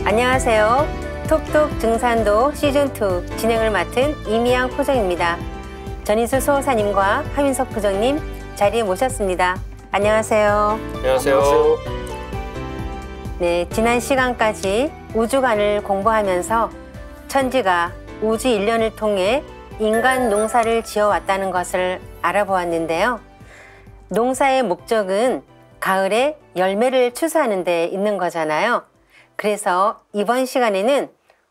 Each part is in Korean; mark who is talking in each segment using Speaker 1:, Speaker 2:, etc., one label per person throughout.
Speaker 1: 안녕하세요. 톡톡 증산도 시즌2 진행을 맡은 이미양 포정입니다. 전인수 수호사님과 하민석 부정님 자리에 모셨습니다. 안녕하세요.
Speaker 2: 안녕하세요.
Speaker 1: 네, 지난 시간까지 우주관을 공부하면서 천지가 우주 일련을 통해 인간 농사를 지어왔다는 것을 알아보았는데요. 농사의 목적은 가을에 열매를 추수하는 데 있는 거잖아요. 그래서 이번 시간에는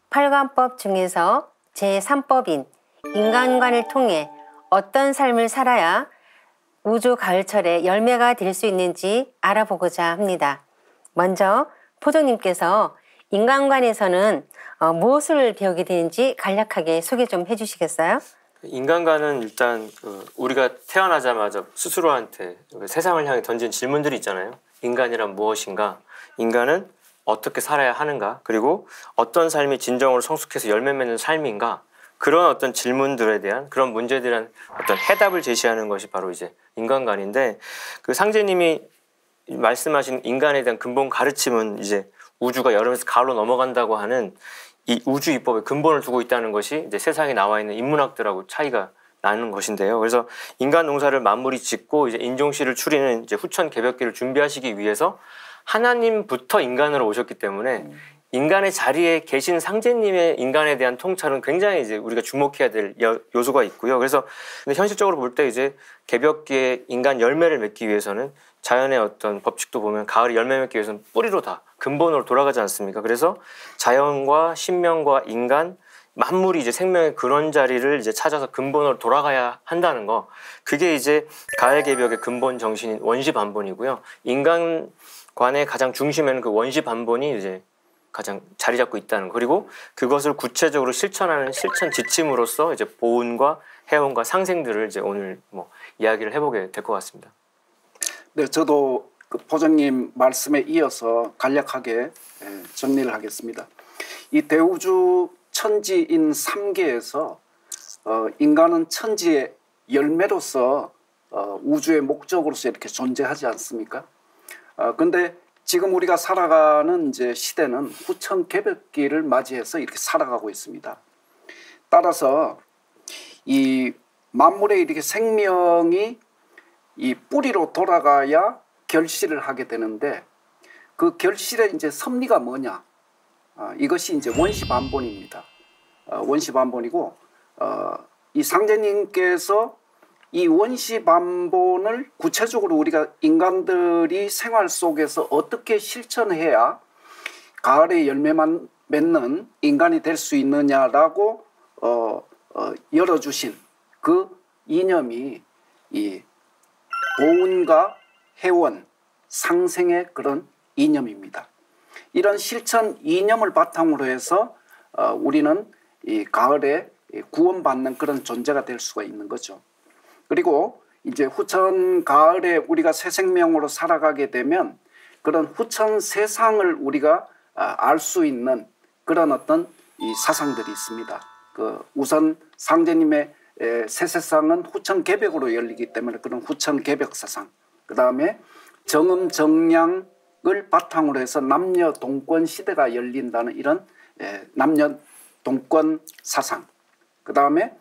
Speaker 1: 팔관법 중에서 제3법인 인간관을 통해 어떤 삶을 살아야 우주 가을철에 열매가 될 수 있는지 알아보고자 합니다. 먼저 포정님께서 인간관에서는 무엇을 배우게 되는지 간략하게 소개 좀 해주시겠어요?
Speaker 2: 인간관은 일단 우리가 태어나자마자 스스로한테 세상을 향해 던진 질문들이 있잖아요. 인간이란 무엇인가? 인간은 어떻게 살아야 하는가? 그리고 어떤 삶이 진정으로 성숙해서 열매 맺는 삶인가? 그런 어떤 질문들에 대한 그런 문제들에 대한 어떤 해답을 제시하는 것이 바로 이제 인간관인데, 그 상제님이 말씀하신 인간에 대한 근본 가르침은 이제 우주가 여름에서 가을로 넘어간다고 하는 이 우주 입법에 근본을 두고 있다는 것이 이제 세상에 나와 있는 인문학들하고 차이가 나는 것인데요. 그래서 인간 농사를 마무리 짓고 이제 인종시를 추리는 이제 후천 개벽기를 준비하시기 위해서 하나님부터 인간으로 오셨기 때문에 인간의 자리에 계신 상제님의 인간에 대한 통찰은 굉장히 이제 우리가 주목해야 될 요소가 있고요. 그래서 근데 현실적으로 볼 때 이제 개벽기에 인간 열매를 맺기 위해서는 자연의 어떤 법칙도 보면 가을에 열매 맺기 위해서는 뿌리로 다 근본으로 돌아가지 않습니까? 그래서 자연과 신명과 인간 만물이 이제 생명의 그런 자리를 이제 찾아서 근본으로 돌아가야 한다는 거, 그게 이제 가을 개벽의 근본 정신인 원시 반본이고요. 인간관의 가장 중심에는 그 원시 반본이 이제 가장 자리 잡고 있다는 거, 그리고 그것을 구체적으로 실천하는 실천 지침으로서 이제 보온과 해온과 상생들을 이제 오늘 뭐 이야기를 해보게 될 것 같습니다.
Speaker 3: 네, 저도 그 포정님 말씀에 이어서 간략하게 정리를 하겠습니다. 이 대우주 천지인 3계에서 인간은 천지의 열매로서 우주의 목적으로서 이렇게 존재하지 않습니까? 근데 지금 우리가 살아가는 이제 시대는 후천 개벽기를 맞이해서 이렇게 살아가고 있습니다. 따라서 이 만물에 이렇게 생명이 이 뿌리로 돌아가야 결실을 하게 되는데, 그 결실의 이제 섭리가 뭐냐? 이것이 이제 원시 반본입니다. 원시 반본이고, 이 상제님께서 이 원시 반본을 구체적으로 우리가 인간들이 생활 속에서 어떻게 실천해야 가을에 열매만 맺는 인간이 될 수 있느냐라고 열어주신 그 이념이 이 보온과 해원, 상생의 그런 이념입니다. 이런 실천 이념을 바탕으로 해서 우리는 이 가을에 구원받는 그런 존재가 될 수가 있는 거죠. 그리고 이제 후천 가을에 우리가 새 생명으로 살아가게 되면 그런 후천 세상을 우리가 알 수 있는 그런 어떤 이 사상들이 있습니다. 우선 상제님의 새 세상은 후천 개벽으로 열리기 때문에 그런 후천 개벽 사상, 그 다음에 정음 정량을 바탕으로 해서 남녀 동권 시대가 열린다는 이런 남녀 동권 사상, 그 다음에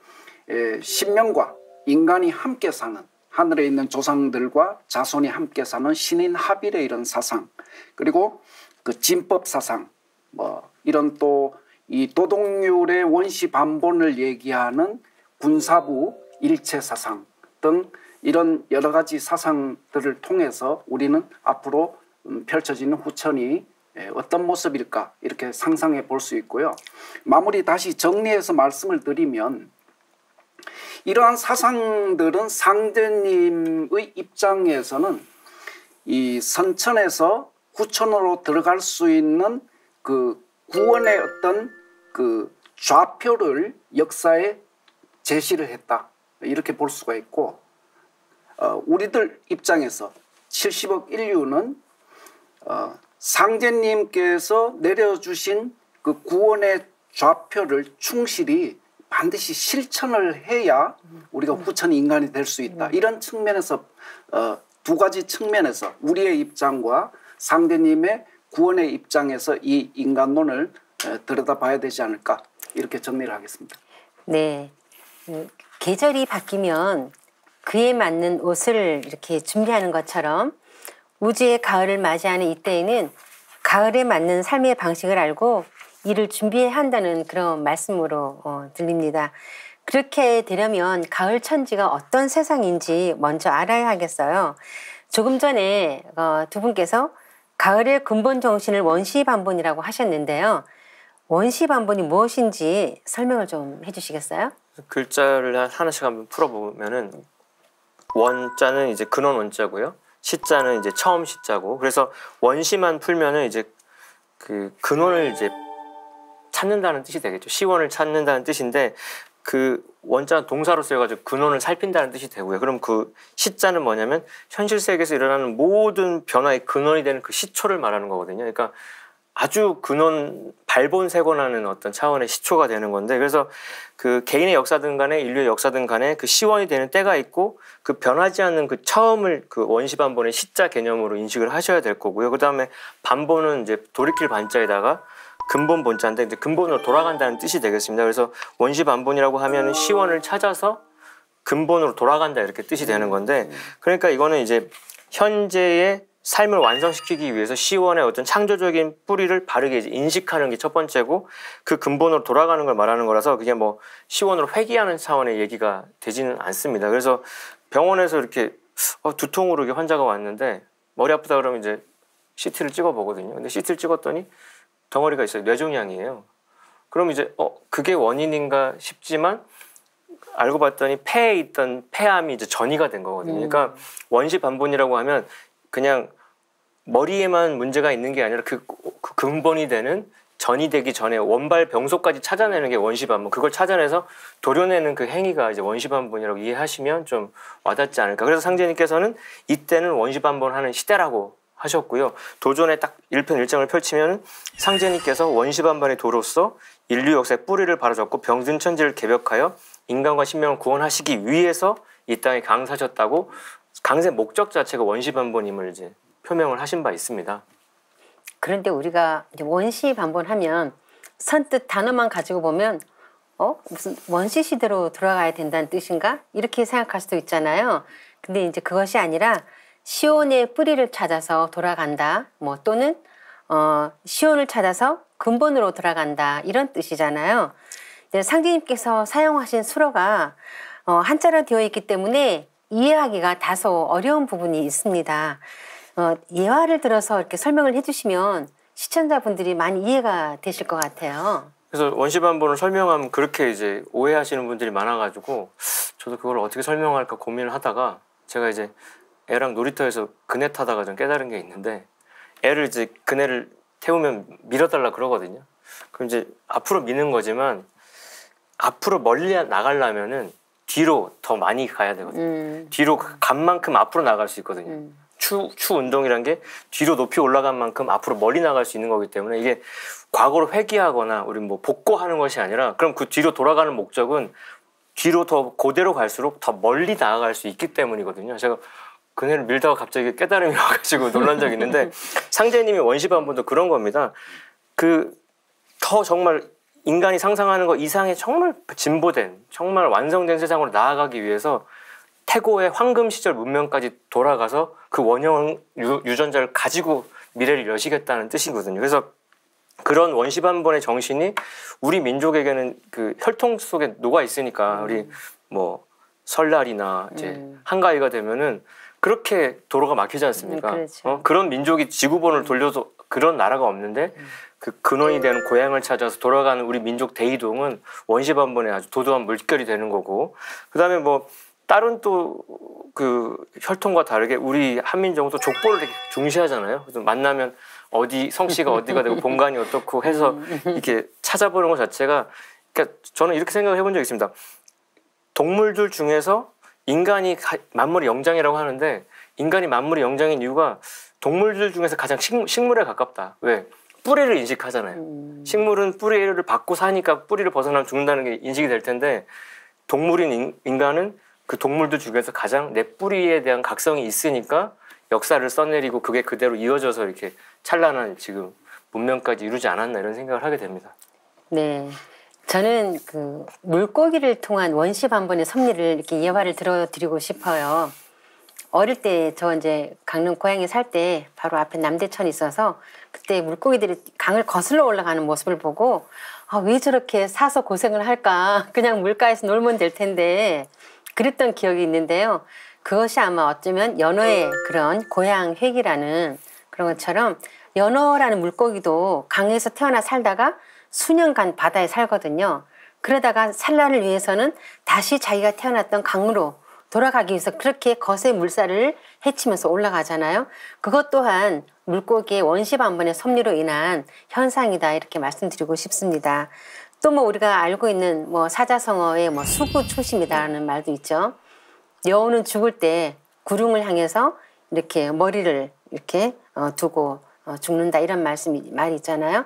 Speaker 3: 신명과 인간이 함께 사는, 하늘에 있는 조상들과 자손이 함께 사는 신인 합일의 이런 사상, 그리고 그 진법 사상, 뭐 이런 또 이 도덕률의 원시 반본을 얘기하는 군사부 일체 사상 등 이런 여러 가지 사상들을 통해서 우리는 앞으로 펼쳐지는 후천이 어떤 모습일까 이렇게 상상해 볼 수 있고요. 마무리 다시 정리해서 말씀을 드리면, 이러한 사상들은 상제님의 입장에서는 이 선천에서 후천으로 들어갈 수 있는 그 구원의 어떤 그 좌표를 역사에 제시를 했다, 이렇게 볼 수가 있고, 우리들 입장에서 70억 인류는 상제님께서 내려주신 그 구원의 좌표를 충실히 반드시 실천을 해야 우리가 후천 인간이 될 수 있다. 이런 측면에서 두 가지 측면에서 우리의 입장과 상대님의 구원의 입장에서 이 인간론을 들여다봐야 되지 않을까 이렇게 정리를 하겠습니다.
Speaker 1: 네. 계절이 바뀌면 그에 맞는 옷을 이렇게 준비하는 것처럼 우주의 가을을 맞이하는 이때에는 가을에 맞는 삶의 방식을 알고 이를 준비해야 한다는 그런 말씀으로 들립니다. 그렇게 되려면 가을 천지가 어떤 세상인지 먼저 알아야 하겠어요. 조금 전에 두 분께서 가을의 근본 정신을 원시반본이라고 하셨는데요. 원시반본이 무엇인지 설명을 좀 해주시겠어요?
Speaker 2: 글자를 하나씩 한번 풀어보면은 원자는 이제 근원 원자고요. 시자는 이제 처음 시자고. 그래서 원시만 풀면은 이제 그 근원을 이제 찾는다는 뜻이 되겠죠. 시원을 찾는다는 뜻인데 그 원자는 동사로 쓰여가지고 근원을 살핀다는 뜻이 되고요. 그럼 그 시자는 뭐냐면 현실 세계에서 일어나는 모든 변화의 근원이 되는 그 시초를 말하는 거거든요. 그러니까 아주 근원 발본색원하는 어떤 차원의 시초가 되는 건데, 그래서 그 개인의 역사든 간에 인류의 역사든 간에 그 시원이 되는 때가 있고 그 변하지 않는 그 처음을 그 원시반본의 시자 개념으로 인식을 하셔야 될 거고요. 그 다음에 반본은 이제 돌이킬 반자에다가 근본 본자인데 이제 근본으로 돌아간다는 뜻이 되겠습니다. 그래서 원시반본이라고 하면 시원을 찾아서 근본으로 돌아간다 이렇게 뜻이 되는 건데, 그러니까 이거는 이제 현재의 삶을 완성시키기 위해서 시원의 어떤 창조적인 뿌리를 바르게 이제 인식하는 게 첫 번째고, 그 근본으로 돌아가는 걸 말하는 거라서 그게 뭐 시원으로 회귀하는 차원의 얘기가 되지는 않습니다. 그래서 병원에서 이렇게 두통으로 이렇게 환자가 왔는데 머리 아프다 그러면 이제 CT를 찍어보거든요. 근데 CT를 찍었더니 덩어리가 있어요. 뇌종양이에요. 그럼 이제 그게 원인인가 싶지만 알고 봤더니 폐에 있던 폐암이 이제 전이가 된 거거든요. 그러니까 원시반본이라고 하면 그냥 머리에만 문제가 있는 게 아니라 그 근본이 되는 전이 되기 전에 원발 병소까지 찾아내는 게 원시반본. 그걸 찾아내서 도려내는 그 행위가 이제 원시반본이라고 이해하시면 좀 와닿지 않을까. 그래서 상제님께서는 이때는 원시반본하는 시대라고 하셨고요. 도전에 딱 1편 1장을 펼치면 상제님께서 원시반본의 도로서 인류 역사의 뿌리를 바로잡고 병든 천지를 개벽하여 인간과 신명을 구원하시기 위해서 이 땅에 강사셨다고 강세 목적 자체가 원시반본임을 이제 표명을 하신 바 있습니다.
Speaker 1: 그런데 우리가 이제 원시반본하면 선뜻 단어만 가지고 보면 무슨 원시 시대로 돌아가야 된다는 뜻인가? 이렇게 생각할 수도 있잖아요. 근데 이제 그것이 아니라 시온의 뿌리를 찾아서 돌아간다. 뭐 또는 시온을 찾아서 근본으로 돌아간다. 이런 뜻이잖아요. 상제님께서 사용하신 수로가 한자로 되어 있기 때문에 이해하기가 다소 어려운 부분이 있습니다. 예화를 들어서 이렇게 설명을 해주시면 시청자분들이 많이 이해가 되실 것 같아요.
Speaker 2: 그래서 원시반본을 설명하면 그렇게 이제 오해하시는 분들이 많아가지고 저도 그걸 어떻게 설명할까 고민을 하다가 제가 이제 애랑 놀이터에서 그네 타다가 좀 깨달은 게 있는데, 애를 이제 그네를 태우면 밀어달라 그러거든요. 그럼 이제 앞으로 미는 거지만 앞으로 멀리 나가려면은 뒤로 더 많이 가야 되거든요. 뒤로 간 만큼 앞으로 나갈 수 있거든요. 추 운동이란 게 뒤로 높이 올라간 만큼 앞으로 멀리 나갈 수 있는 거기 때문에 이게 과거로 회귀하거나 우리 뭐 복고하는 것이 아니라, 그럼 그 뒤로 돌아가는 목적은 뒤로 더 그대로 갈수록 더 멀리 나아갈 수 있기 때문이거든요. 제가 그네를 밀다가 갑자기 깨달음이 와가지고 놀란 적이 있는데 상제님의 원시반본도 그런 겁니다. 더 정말 인간이 상상하는 것 이상의 정말 진보된, 정말 완성된 세상으로 나아가기 위해서 태고의 황금 시절 문명까지 돌아가서 그 원형 유전자를 가지고 미래를 여시겠다는 뜻이거든요. 그래서 그런 원시반본의 정신이 우리 민족에게는 그 혈통 속에 녹아 있으니까 우리 뭐 설날이나 이제 한가위가 되면은 그렇게 도로가 막히지 않습니까?
Speaker 1: 그렇죠.
Speaker 2: 그런 민족이 지구본을 돌려서 그런 나라가 없는데 그 근원이 되는 고향을 찾아서 돌아가는 우리 민족 대이동은 원시반본의 아주 도도한 물결이 되는 거고, 그 다음에 뭐 다른 또 그 혈통과 다르게 우리 한민족은 또 족보를 되게 중시하잖아요. 그래서 만나면 어디 성씨가 어디가 되고 본관이 어떻고 해서 이렇게 찾아보는 것 자체가, 그러니까 저는 이렇게 생각을 해본 적이 있습니다. 동물들 중에서 인간이 만물의 영장이라고 하는데, 인간이 만물의 영장인 이유가 동물들 중에서 가장 식물에 가깝다. 왜? 뿌리를 인식하잖아요. 식물은 뿌리를 받고 사니까 뿌리를 벗어나면 죽는다는 게 인식이 될 텐데, 동물인 인간은 그 동물들 중에서 가장 내 뿌리에 대한 각성이 있으니까 역사를 써내리고 그게 그대로 이어져서 이렇게 찬란한 지금 문명까지 이루지 않았나 이런 생각을 하게 됩니다.
Speaker 1: 네. 저는 그 물고기를 통한 원시 반본의 섭리를 이렇게 예화를 들어드리고 싶어요. 어릴 때 저 이제 강릉 고향에 살 때 바로 앞에 남대천이 있어서 그때 물고기들이 강을 거슬러 올라가는 모습을 보고 아, 왜 저렇게 사서 고생을 할까? 그냥 물가에서 놀면 될 텐데 그랬던 기억이 있는데요. 그것이 아마 어쩌면 연어의 그런 고향 회귀라는 그런 것처럼 연어라는 물고기도 강에서 태어나 살다가 수년간 바다에 살거든요. 그러다가 산란을 위해서는 다시 자기가 태어났던 강으로 돌아가기 위해서 그렇게 거센 물살을 헤치면서 올라가잖아요. 그것 또한 물고기의 원시 반본의 섭리로 인한 현상이다 이렇게 말씀드리고 싶습니다. 또 뭐 우리가 알고 있는 뭐 사자성어의 뭐 수구초심이다라는 말도 있죠. 여우는 죽을 때 구름을 향해서 이렇게 머리를 이렇게 두고 죽는다 이런 말이 있잖아요.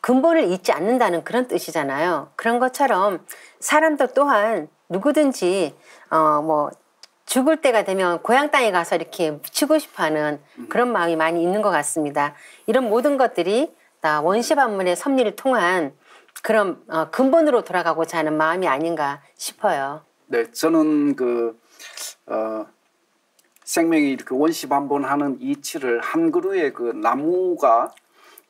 Speaker 1: 근본을 잊지 않는다는 그런 뜻이잖아요. 그런 것처럼 사람도 또한 누구든지 뭐 죽을 때가 되면 고향 땅에 가서 이렇게 묻히고 싶어하는 그런 마음이 많이 있는 것 같습니다. 이런 모든 것들이 다 원시 반문의 섭리를 통한 그런 근본으로 돌아가고자 하는 마음이 아닌가 싶어요.
Speaker 3: 네, 저는 생명이 이렇게 원시 반본하는 이치를 한 그루의 그 나무가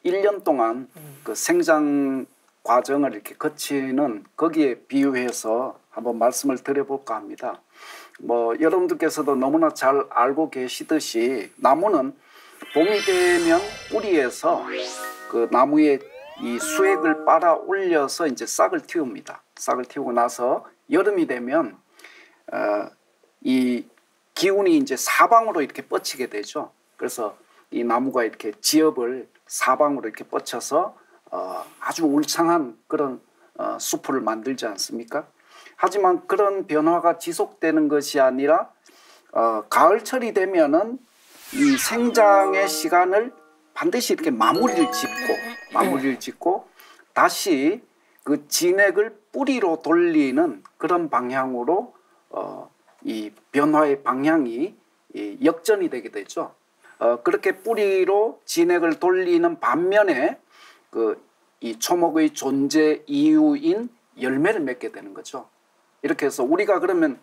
Speaker 3: 1년 동안 그 생장 과정을 이렇게 거치는 거기에 비유해서 한번 말씀을 드려볼까 합니다. 뭐 여러분들께서도 너무나 잘 알고 계시듯이 나무는 봄이 되면 뿌리에서 그 나무의 이 수액을 빨아 올려서 이제 싹을 틔웁니다. 싹을 틔우고 나서 여름이 되면 이 기운이 이제 사방으로 이렇게 뻗치게 되죠. 그래서 이 나무가 이렇게 지엽을 사방으로 이렇게 뻗쳐서 아주 울창한 그런 숲을 만들지 않습니까? 하지만 그런 변화가 지속되는 것이 아니라 가을철이 되면은 이 생장의 시간을 반드시 이렇게 마무리를 짓고 다시 그 진액을 뿌리로 돌리는 그런 방향으로 이 변화의 방향이 역전이 되게 되죠. 그렇게 뿌리로 진액을 돌리는 반면에 이 초목의 존재 이유인 열매를 맺게 되는 거죠. 이렇게 해서 우리가 그러면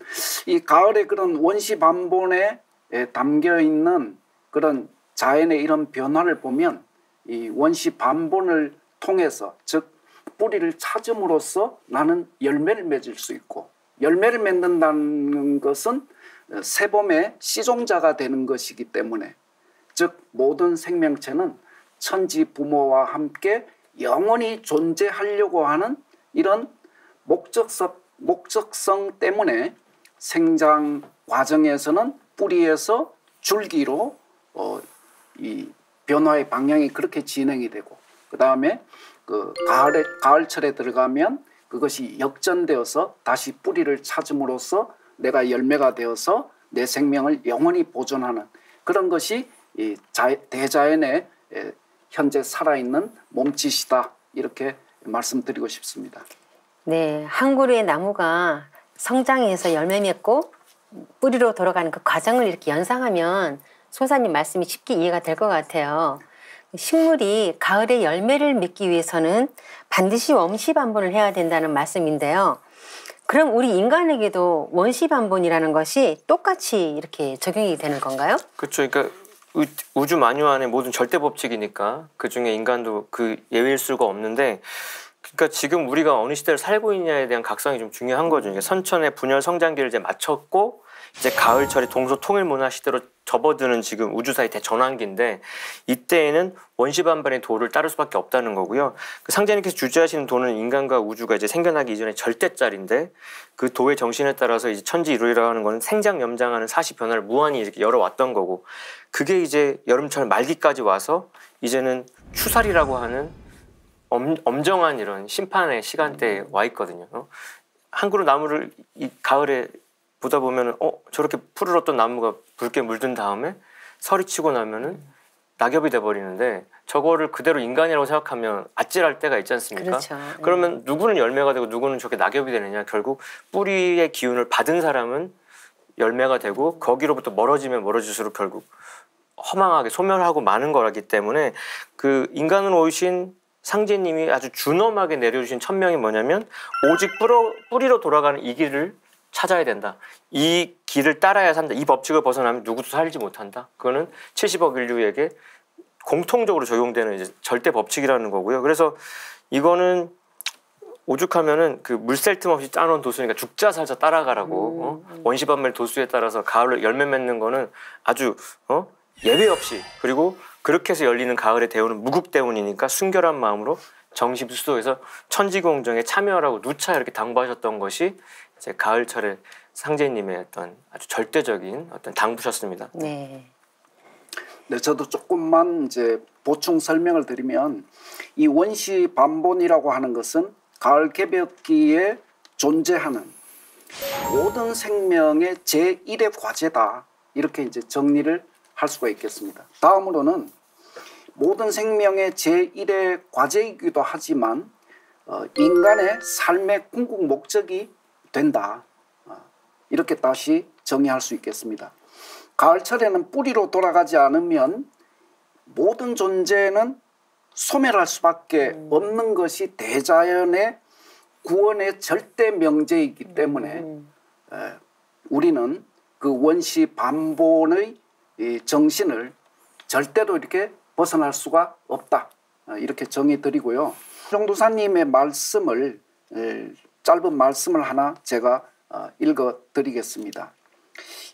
Speaker 3: 이 가을의 그런 원시 반본에 담겨 있는 그런 자연의 이런 변화를 보면 이 원시 반본을 통해서 즉 뿌리를 찾음으로써 나는 열매를 맺을 수 있고 열매를 맺는다는 것은 새봄의 씨종자가 되는 것이기 때문에 즉 모든 생명체는 천지 부모와 함께 영원히 존재하려고 하는 이런 목적성 때문에 생장 과정에서는 뿌리에서 줄기로 이 변화의 방향이 그렇게 진행이 되고 그 다음에 그 가을철에 들어가면 그것이 역전되어서 다시 뿌리를 찾음으로써 내가 열매가 되어서 내 생명을 영원히 보존하는 그런 것이 이 대자연의 현재 살아있는 몸짓이다 이렇게 말씀드리고 싶습니다.
Speaker 1: 네, 한 그루의 나무가 성장해서 열매 맺고 뿌리로 돌아가는 그 과정을 이렇게 연상하면 소사님 말씀이 쉽게 이해가 될 것 같아요. 식물이 가을에 열매를 맺기 위해서는 반드시 원시 반본을 해야 된다는 말씀인데요. 그럼 우리 인간에게도 원시 반본이라는 것이 똑같이 이렇게 적용이 되는 건가요?
Speaker 2: 그렇죠. 그러니까 우주 만유안의 모든 절대 법칙이니까 그중에 인간도 그 예외일 수가 없는데 그러니까 지금 우리가 어느 시대를 살고 있냐에 대한 각성이 좀 중요한 거죠. 그러니까 선천의 분열 성장기를 이제 마쳤고 이제 가을철에 동서통일문화 시대로 접어드는 지금 우주사의 대전환기인데 이때에는 원시반반의 도를 따를 수밖에 없다는 거고요. 그 상제님께서 주재하시는 도는 인간과 우주가 이제 생겨나기 이전에 절대짜리인데 그 도의 정신에 따라서 이제 천지일우라고 하는 거는 생장염장하는 사시 변화를 무한히 이렇게 열어왔던 거고 그게 이제 여름철 말기까지 와서 이제는 추살이라고 하는 엄정한 이런 심판의 시간대에 와 있거든요. 한 그루 나무를 이 가을에 보다 보면은 저렇게 푸르렀던 나무가 붉게 물든 다음에 설이 치고 나면은 낙엽이 돼버리는데 저거를 그대로 인간이라고 생각하면 아찔할 때가 있지 않습니까?
Speaker 1: 그렇죠.
Speaker 2: 그러면 누구는 열매가 되고 누구는 저렇게 낙엽이 되느냐? 결국 뿌리의 기운을 받은 사람은 열매가 되고 거기로부터 멀어지면 멀어질수록 결국 허망하게 소멸하고 마는 거라기 때문에 그 인간으로 오신 상제님이 아주 준엄하게 내려주신 천명이 뭐냐면 오직 뿌리로 돌아가는 이 길을 찾아야 된다. 이 길을 따라야 산다. 이 법칙을 벗어나면 누구도 살지 못한다. 그거는 70억 인류에게 공통적으로 적용되는 이제 절대 법칙이라는 거고요. 그래서 이거는 오죽하면은 그 물샐 틈 없이 짜놓은 도수니까 죽자 살자 따라가라고 원시반멜 도수에 따라서 가을로 열매 맺는 거는 아주 예외 없이 그리고 그렇게 해서 열리는 가을의 대운은 무국대운이니까 순결한 마음으로 정심수도에서 천지공정에 참여하라고 누차 이렇게 당부하셨던 것이 이제 가을철에 상제님의 어떤 아주 절대적인 어떤 당부셨습니다.
Speaker 1: 네.
Speaker 3: 네, 저도 조금만 이제 보충 설명을 드리면 이 원시 반본이라고 하는 것은 가을 개벽기에 존재하는 모든 생명의 제1의 과제다. 이렇게 이제 정리를 할 수가 있겠습니다. 다음으로는 모든 생명의 제1의 과제이기도 하지만 인간의 삶의 궁극 목적이 된다. 이렇게 다시 정의할 수 있겠습니다. 가을철에는 뿌리로 돌아가지 않으면 모든 존재는 소멸할 수밖에 없는 것이 대자연의 구원의 절대 명제이기 때문에 우리는 그 원시 반본의 이 정신을 절대로 이렇게 벗어날 수가 없다. 이렇게 정의드리고요. 정도사님의 말씀을 짧은 말씀을 하나 제가 읽어드리겠습니다.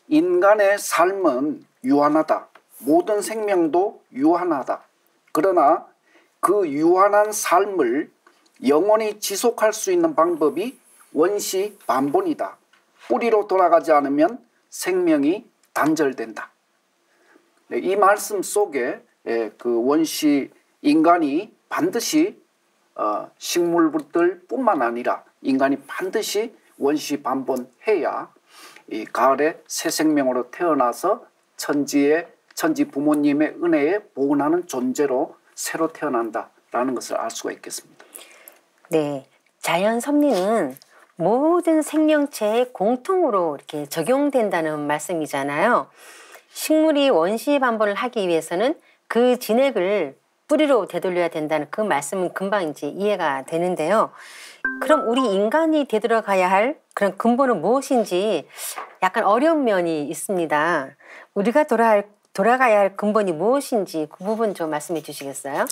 Speaker 3: 인간의 삶은 유한하다. 모든 생명도 유한하다. 그러나 그 유한한 삶을 영원히 지속할 수 있는 방법이 원시 반본이다. 뿌리로 돌아가지 않으면 생명이 단절된다. 이 말씀 속에 그 원시 인간이 반드시 식물들 뿐만 아니라 인간이 반드시 원시 반본해야 이 가을에 새 생명으로 태어나서 천지 부모님의 은혜에 보은하는 존재로 새로 태어난다라는 것을 알 수가 있겠습니다.
Speaker 1: 네, 자연 섭리는 모든 생명체에 공통으로 이렇게 적용된다는 말씀이잖아요. 식물이 원시 반본을 하기 위해서는 그 진액을 뿌리로 되돌려야 된다는 그 말씀은 금방 이제 이해가 되는데요. 그럼 우리 인간이 되돌아가야 할 그런 근본은 무엇인지 약간 어려운 면이 있습니다. 우리가 돌아가야 할 근본이 무엇인지 그 부분 좀 말씀해 주시겠어요?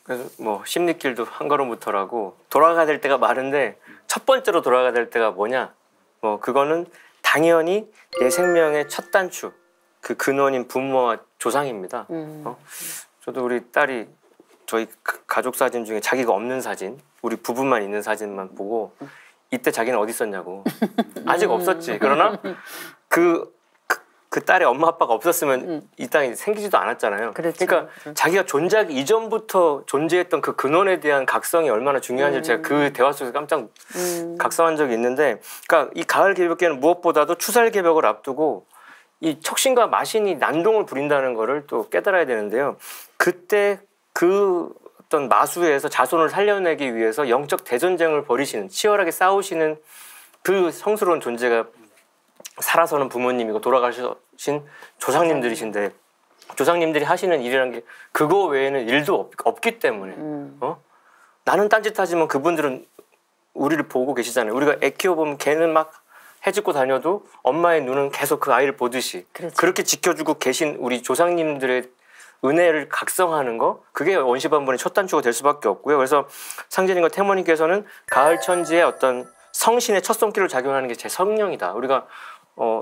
Speaker 2: 그래서 뭐 심리길도 한 걸음부터라고 돌아가야 될 때가 많은데 첫 번째로 돌아가야 될 때가 뭐냐? 뭐 그거는 당연히 내 생명의 첫 단추, 그 근원인 부모와 조상입니다. 저도 우리 딸이 저희 가족 사진 중에 자기가 없는 사진, 우리 부부만 있는 사진만 보고 이때 자기는 어디 있었냐고. 아직 없었지. 그러나 그 딸의 엄마 아빠가 없었으면 이 땅이 생기지도 않았잖아요.
Speaker 1: 그렇죠.
Speaker 2: 그러니까 자기가 존재하기 이전부터 존재했던 그 근원에 대한 각성이 얼마나 중요한지 제가 그 대화 속에서 깜짝 각성한 적이 있는데, 그러니까 이 가을 개벽기는 무엇보다도 추살 개벽을 앞두고 이 척신과 마신이 난동을 부린다는 거를 또 깨달아야 되는데요. 그때 그 어떤 마수에서 자손을 살려내기 위해서 영적 대전쟁을 벌이시는, 치열하게 싸우시는 그 성스러운 존재가 살아서는 부모님이고 돌아가신 조상님들이신데, 조상님들이 하시는 일이라는 게 그거 외에는 일도 없기 때문에 나는 딴짓하지만 그분들은 우리를 보고 계시잖아요. 우리가 애 키워보면 걔는 막 해집고 다녀도 엄마의 눈은 계속 그 아이를 보듯이
Speaker 1: 그렇죠.
Speaker 2: 그렇게 지켜주고 계신 우리 조상님들의 은혜를 각성하는 거, 그게 원시반본의 첫 단추가 될 수밖에 없고요. 그래서 상제님과 태모님께서는 가을 천지의 어떤 성신의 첫 손길을 작용하는 게 제 성령이다. 우리가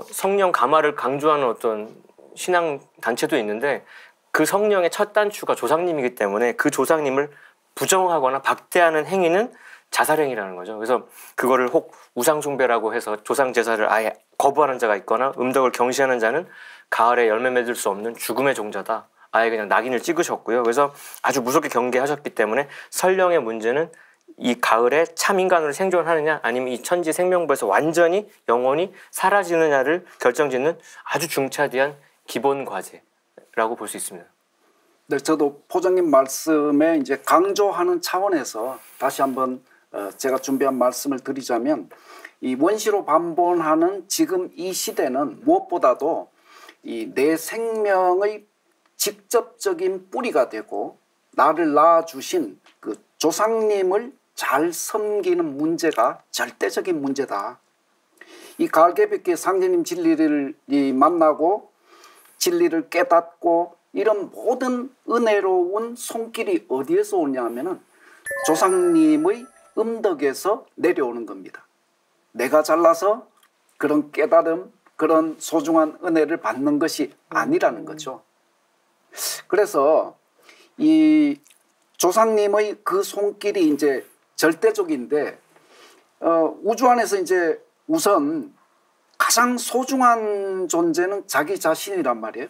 Speaker 2: 성령 감화를 강조하는 어떤 신앙 단체도 있는데 그 성령의 첫 단추가 조상님이기 때문에 그 조상님을 부정하거나 박대하는 행위는 자살행위라는 거죠. 그래서 그거를 혹 우상숭배라고 해서 조상 제사를 아예 거부하는 자가 있거나 음덕을 경시하는 자는 가을에 열매 맺을 수 없는 죽음의 종자다. 아예 그냥 낙인을 찍으셨고요. 그래서 아주 무섭게 경계하셨기 때문에 설령의 문제는 이 가을에 참 인간으로 생존하느냐 아니면 이 천지 생명부에서 완전히 영원히 사라지느냐를 결정짓는 아주 중차대한 기본 과제라고 볼 수 있습니다.
Speaker 3: 네, 저도 포장님 말씀에 이제 강조하는 차원에서 다시 한번 제가 준비한 말씀을 드리자면, 이 원시로 반본하는 지금 이 시대는 무엇보다도 이 내 생명의 직접적인 뿌리가 되고 나를 낳아주신 그 조상님을 잘 섬기는 문제가 절대적인 문제다. 이 가을개벽기의 상제님 진리를 만나고 진리를 깨닫고 이런 모든 은혜로운 손길이 어디에서 오냐 하면은 조상님의 음덕에서 내려오는 겁니다. 내가 잘나서 그런 깨달음, 그런 소중한 은혜를 받는 것이 아니라는 거죠. 그래서 이 조상님의 그 손길이 이제 절대적인데 우주 안에서 이제 우선 가장 소중한 존재는 자기 자신이란 말이에요.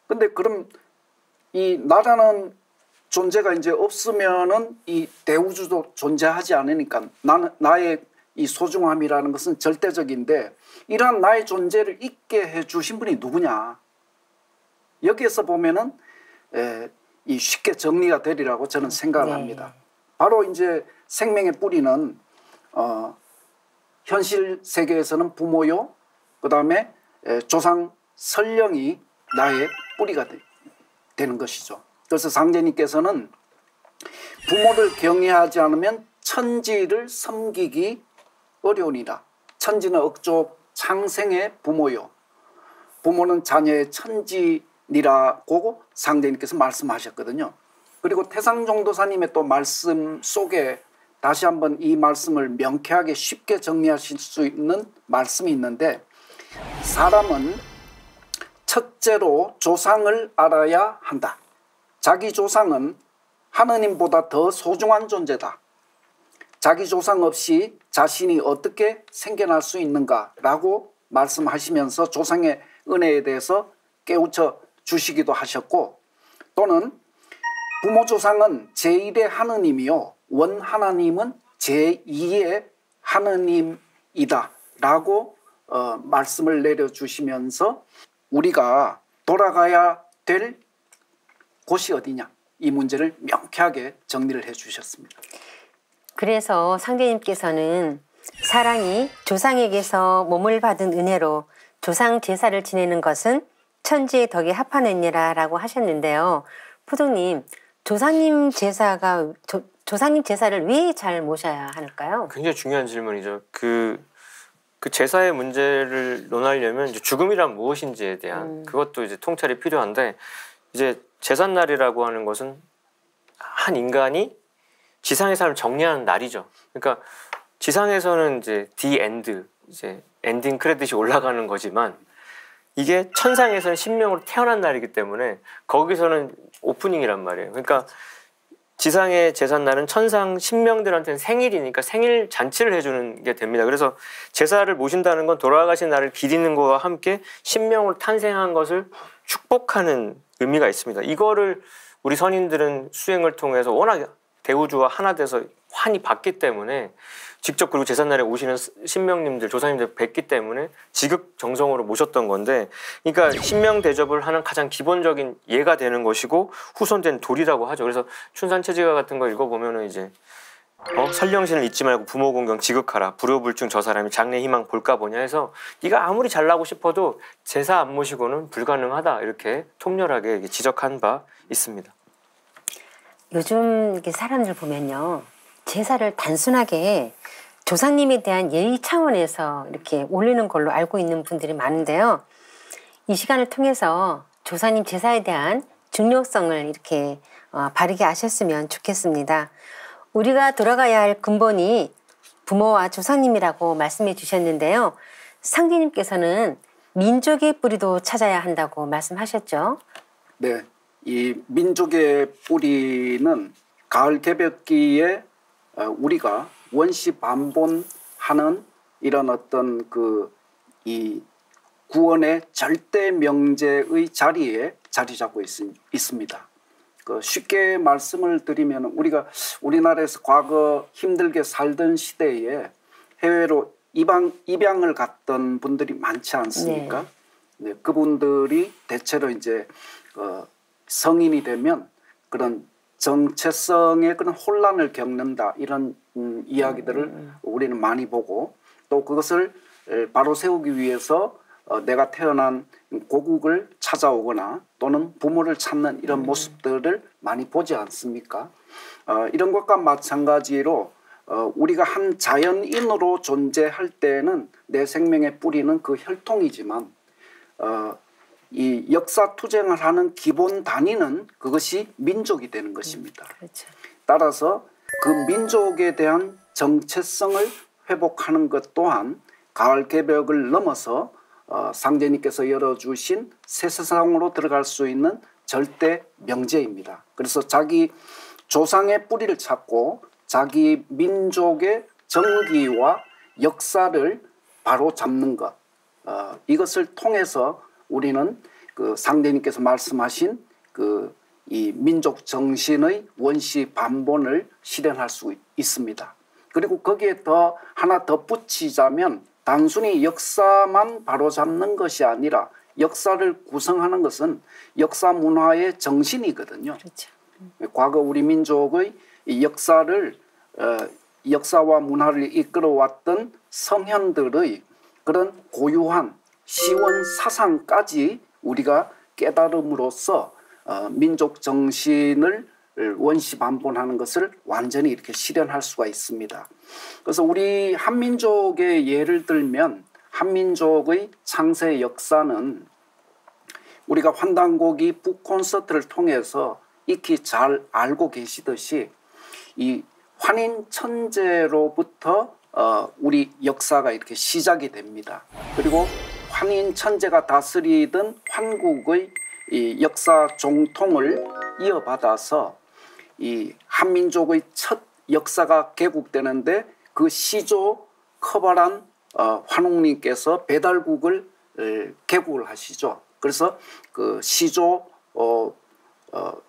Speaker 3: 근데 그럼 이 나라는 존재가 이제 없으면은 이 대우주도 존재하지 않으니까 나의 이 소중함이라는 것은 절대적인데 이러한 나의 존재를 있게 해주신 분이 누구냐? 여기에서 보면은 이 쉽게 정리가 되리라고 저는 생각을 합니다. 바로 이제 생명의 뿌리는 현실 세계에서는 부모요, 그 다음에 조상 설령이 나의 뿌리가 되는 것이죠. 그래서 상제님께서는 부모를 경외하지 않으면 천지를 섬기기 어려우니라. 천지는 억조 창생의 부모요. 부모는 자녀의 천지니라고 상제님께서 말씀하셨거든요. 그리고 태상종도사님의 또 말씀 속에 다시 한번 이 말씀을 명쾌하게 쉽게 정리하실 수 있는 말씀이 있는데 사람은 첫째로 조상을 알아야 한다. 자기 조상은 하느님보다 더 소중한 존재다. 자기 조상 없이 자신이 어떻게 생겨날 수 있는가라고 말씀하시면서 조상의 은혜에 대해서 깨우쳐 주시기도 하셨고 또는 부모 조상은 제1의 하느님이요 원 하나님은 제2의 하느님이다 라고 말씀을 내려주시면서 우리가 돌아가야 될 곳이 어디냐 이 문제를 명쾌하게 정리를 해 주셨습니다.
Speaker 1: 그래서 상제님께서는 사람이 조상에게서 몸을 받은 은혜로 조상 제사를 지내는 것은 천지의 덕에 합하는 일이라고 하셨는데요. 포동님, 조상님 제사를 왜 잘 모셔야 할까요?
Speaker 2: 굉장히 중요한 질문이죠. 그 제사의 문제를 논하려면 이제 죽음이란 무엇인지에 대한 그것도 이제 통찰이 필요한데 이제 제삿날이라고 하는 것은 한 인간이 지상의 삶을 정리하는 날이죠. 그러니까 지상에서는 이제 디 엔드 이제 엔딩 크레딧이 올라가는 거지만 이게 천상에서는 신명으로 태어난 날이기 때문에 거기서는 오프닝이란 말이에요. 그러니까 지상의 제삿날은 천상 신명들한테는 생일이니까 생일 잔치를 해주는 게 됩니다. 그래서 제사를 모신다는 건 돌아가신 날을 기리는 것과 함께 신명으로 탄생한 것을 축복하는 의미가 있습니다. 이거를 우리 선인들은 수행을 통해서 워낙 대우주와 하나 돼서 환히 봤기 때문에 직접 그리고 제삿날에 오시는 신명님들, 조상님들 뵙기 때문에 지극정성으로 모셨던 건데 그러니까 신명 대접을 하는 가장 기본적인 예가 되는 것이고 후손된 도리라고 하죠. 그래서 춘산체지가 같은 거 읽어보면은 이제 설령신을 잊지 말고 부모 공경 지극하라. 불효불충 저 사람이 장래 희망 볼까 보냐 해서 네가 아무리 잘나고 싶어도 제사 안 모시고는 불가능하다. 이렇게 통렬하게 지적한 바 있습니다.
Speaker 1: 요즘 이렇게 사람들 보면요. 제사를 단순하게 조상님에 대한 예의 차원에서 이렇게 올리는 걸로 알고 있는 분들이 많은데요. 이 시간을 통해서 조상님 제사에 대한 중요성을 이렇게 바르게 아셨으면 좋겠습니다. 우리가 돌아가야 할 근본이 부모와 조상님이라고 말씀해 주셨는데요. 상제님께서는 민족의 뿌리도 찾아야 한다고 말씀하셨죠.
Speaker 3: 네, 이 민족의 뿌리는 가을 개벽기에 우리가 원시 반본하는 이런 어떤 이 구원의 절대 명제의 자리에 자리 잡고 있습니다. 쉽게 말씀을 드리면 우리가 우리나라에서 과거 힘들게 살던 시대에 해외로 입양을 갔던 분들이 많지 않습니까? 네, 그분들이 대체로 이제 성인이 되면 그런 정체성의 그런 혼란을 겪는다 이런 이야기들을 우리는 많이 보고 또 그것을 바로 세우기 위해서 내가 태어난 고국을 찾아오거나 또는 부모를 찾는 이런 모습들을 많이 보지 않습니까? 이런 것과 마찬가지로 우리가 한 자연인으로 존재할 때는 내 생명의 뿌리는 그 혈통이지만 이 역사 투쟁을 하는 기본 단위는 그것이 민족이 되는 것입니다.
Speaker 1: 그렇죠.
Speaker 3: 따라서 그 민족에 대한 정체성을 회복하는 것 또한 가을 개벽을 넘어서 상제님께서 열어주신 새 세상으로 들어갈 수 있는 절대 명제입니다. 그래서 자기 조상의 뿌리를 찾고 자기 민족의 정기와 역사를 바로 잡는 것, 이것을 통해서 우리는 그 상제님께서 말씀하신 그 이 민족 정신의 원시 반본을 실현할 수 있습니다. 그리고 거기에 더 하나 덧붙이자면 단순히 역사만 바로잡는 것이 아니라 역사를 구성하는 것은 역사 문화의 정신이거든요.
Speaker 1: 그렇죠.
Speaker 3: 과거 우리 민족의 역사를 역사와 문화를 이끌어왔던 성현들의 그런 고유한 시원 사상까지 우리가 깨달음으로써 민족 정신을 원시 반본하는 것을 완전히 이렇게 실현할 수가 있습니다. 그래서 우리 한민족의 예를 들면 한민족의 창세 역사는 우리가 환단고기 북콘서트를 통해서 익히 잘 알고 계시듯이 이 환인천재로부터 우리 역사가 이렇게 시작이 됩니다. 그리고 환인천재가 다스리던 환국의 이 역사 종통을 이어받아서 이 한민족의 첫 역사가 개국되는데 그 시조 커바란 환웅님께서 배달국을 개국을 하시죠. 그래서 그 시조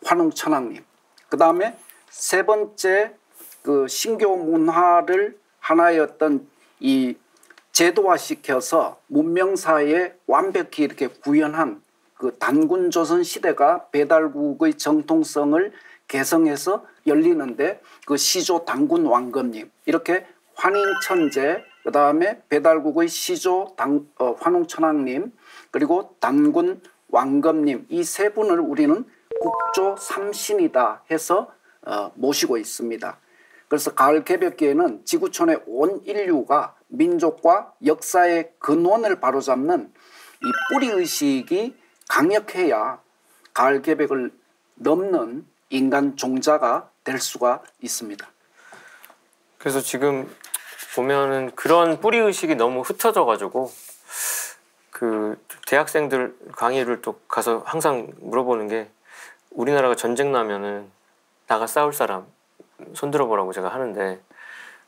Speaker 3: 환웅천왕님, 그 다음에 세 번째 그 신교 문화를 하나의 어떤 이 제도화시켜서 문명사에 완벽히 이렇게 구현한 그 단군조선 시대가 배달국의 정통성을 개성해서 열리는데 그 시조 단군 왕검님, 이렇게 환인천재, 그 다음에 배달국의 시조 환웅천왕님, 그리고 단군 왕검님, 이 세 분을 우리는 국조 삼신이다 해서 모시고 있습니다. 그래서 가을 개벽기에는 지구촌의 온 인류가 민족과 역사의 근원을 바로잡는 이 뿌리의식이 강력해야 가을 개벽을 넘는 인간 종자가 될 수가 있습니다.
Speaker 2: 그래서 지금 보면은 그런 뿌리의식이 너무 흩어져 가지고 그 대학생들 강의를 또 가서 항상 물어보는 게 우리나라가 전쟁 나면은 나가 싸울 사람 손들어 보라고 제가 하는데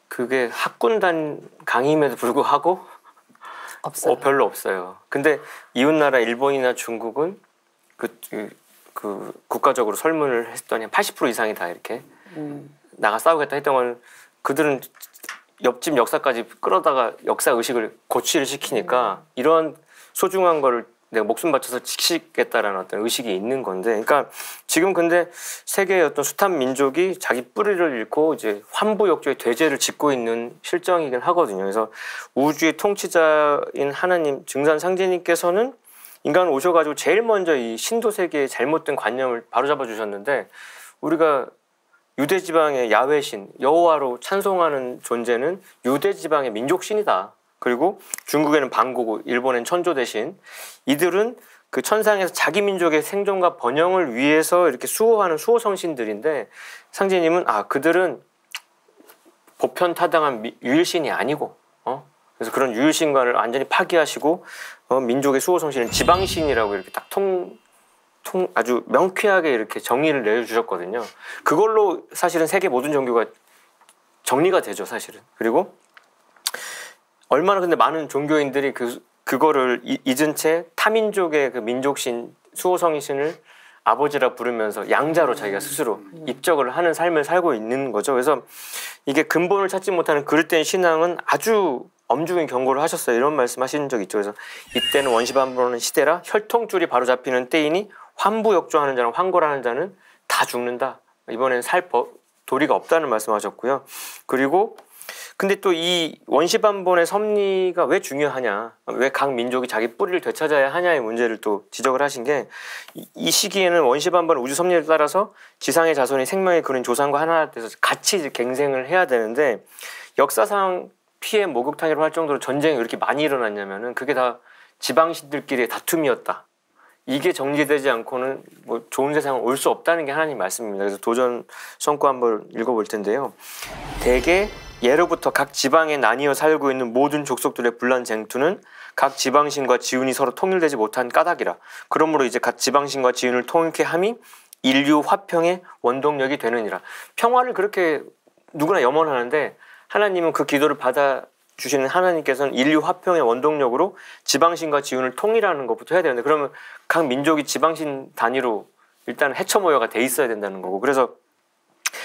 Speaker 2: 그게 학군단 강의임에도 불구하고
Speaker 1: 없어요.
Speaker 2: 별로 없어요. 근데 이웃나라 일본이나 중국은 그 국가적으로 설문을 했더니 80% 이상이 다 이렇게 나가 싸우겠다 했던 건 그들은 옆집 역사까지 끌어다가 역사 의식을 고취를 시키니까 이런 소중한 거를 내가 목숨 바쳐서 지키겠다라는 어떤 의식이 있는 건데, 그러니까 지금 근데 세계의 어떤 숱한 민족이 자기 뿌리를 잃고 이제 환부역조의 대죄를 짓고 있는 실정이긴 하거든요. 그래서 우주의 통치자인 하나님 증산 상제님께서는 인간 오셔가지고 제일 먼저 이 신도 세계의 잘못된 관념을 바로잡아 주셨는데, 우리가 유대 지방의 야훼신 여호와로 찬송하는 존재는 유대 지방의 민족신이다. 그리고 중국에는 방고고, 일본엔 천조 대신, 이들은 그 천상에서 자기 민족의 생존과 번영을 위해서 이렇게 수호하는 수호성신들인데, 상제님은 그들은 보편타당한 유일신이 아니고, 그래서 그런 유일신과를 완전히 파기하시고 민족의 수호성신은 지방신이라고 이렇게 딱 아주 명쾌하게 이렇게 정의를 내주셨거든요. 그걸로 사실은 세계 모든 종교가 정리가 되죠, 사실은. 그리고 얼마나 근데 많은 종교인들이 그거를 잊은 채 타민족의 그 민족신 수호성신을 아버지라 부르면서 양자로 자기가 스스로 입적을 하는 삶을 살고 있는 거죠. 그래서 이게 근본을 찾지 못하는 그릇된 신앙은 아주 엄중히 경고를 하셨어요. 이런 말씀 하신 적 있죠. 그래서 이때는 원시반복하는 시대라 혈통줄이 바로 잡히는 때이니 환부역조하는 자는 환골하는 자는 다 죽는다. 이번엔 살 도리가 없다는 말씀하셨고요. 그리고 근데 또 이 원시반본의 섭리가 왜 중요하냐, 왜 각 민족이 자기 뿌리를 되찾아야 하냐의 문제를 또 지적을 하신 게, 이 시기에는 원시반본 우주 섭리에 따라서 지상의 자손이 생명의 근원 조상과 하나 돼서 같이 이제 갱생을 해야 되는데, 역사상 피해 목욕탕이라고 할 정도로 전쟁이 왜 이렇게 많이 일어났냐면은 그게 다 지방신들끼리의 다툼이었다. 이게 정리되지 않고는 뭐 좋은 세상은 올 수 없다는 게 하나님 말씀입니다. 그래서 도전 성구 한번 읽어볼 텐데요. 대개 예로부터 각 지방에 나뉘어 살고 있는 모든 족속들의 분란 쟁투는 각 지방신과 지운이 서로 통일되지 못한 까닭이라. 그러므로 이제 각 지방신과 지운을 통일케 함이 인류 화평의 원동력이 되느니라. 평화를 그렇게 누구나 염원하는데 하나님은 그 기도를 받아주시는 하나님께서는 인류 화평의 원동력으로 지방신과 지운을 통일하는 것부터 해야 되는데, 그러면 각 민족이 지방신 단위로 일단 해처모여가 돼 있어야 된다는 거고, 그래서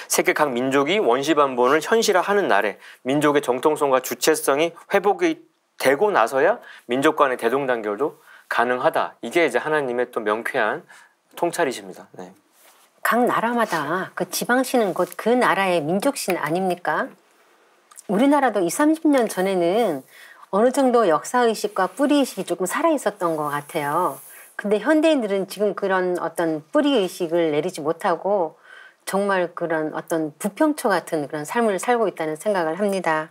Speaker 2: 세계 각 민족이 원시반본을 현실화하는 날에 민족의 정통성과 주체성이 회복이 되고 나서야 민족 간의 대동단결도 가능하다. 이게 이제 하나님의 또 명쾌한 통찰이십니다. 네.
Speaker 1: 각 나라마다 그 지방신은 곧 그 나라의 민족신 아닙니까? 우리나라도 20, 30년 전에는 어느 정도 역사의식과 뿌리의식이 조금 살아있었던 것 같아요. 근데 현대인들은 지금 그런 어떤 뿌리의식을 내리지 못하고 정말 그런 어떤 부평초 같은 그런 삶을 살고 있다는 생각을 합니다.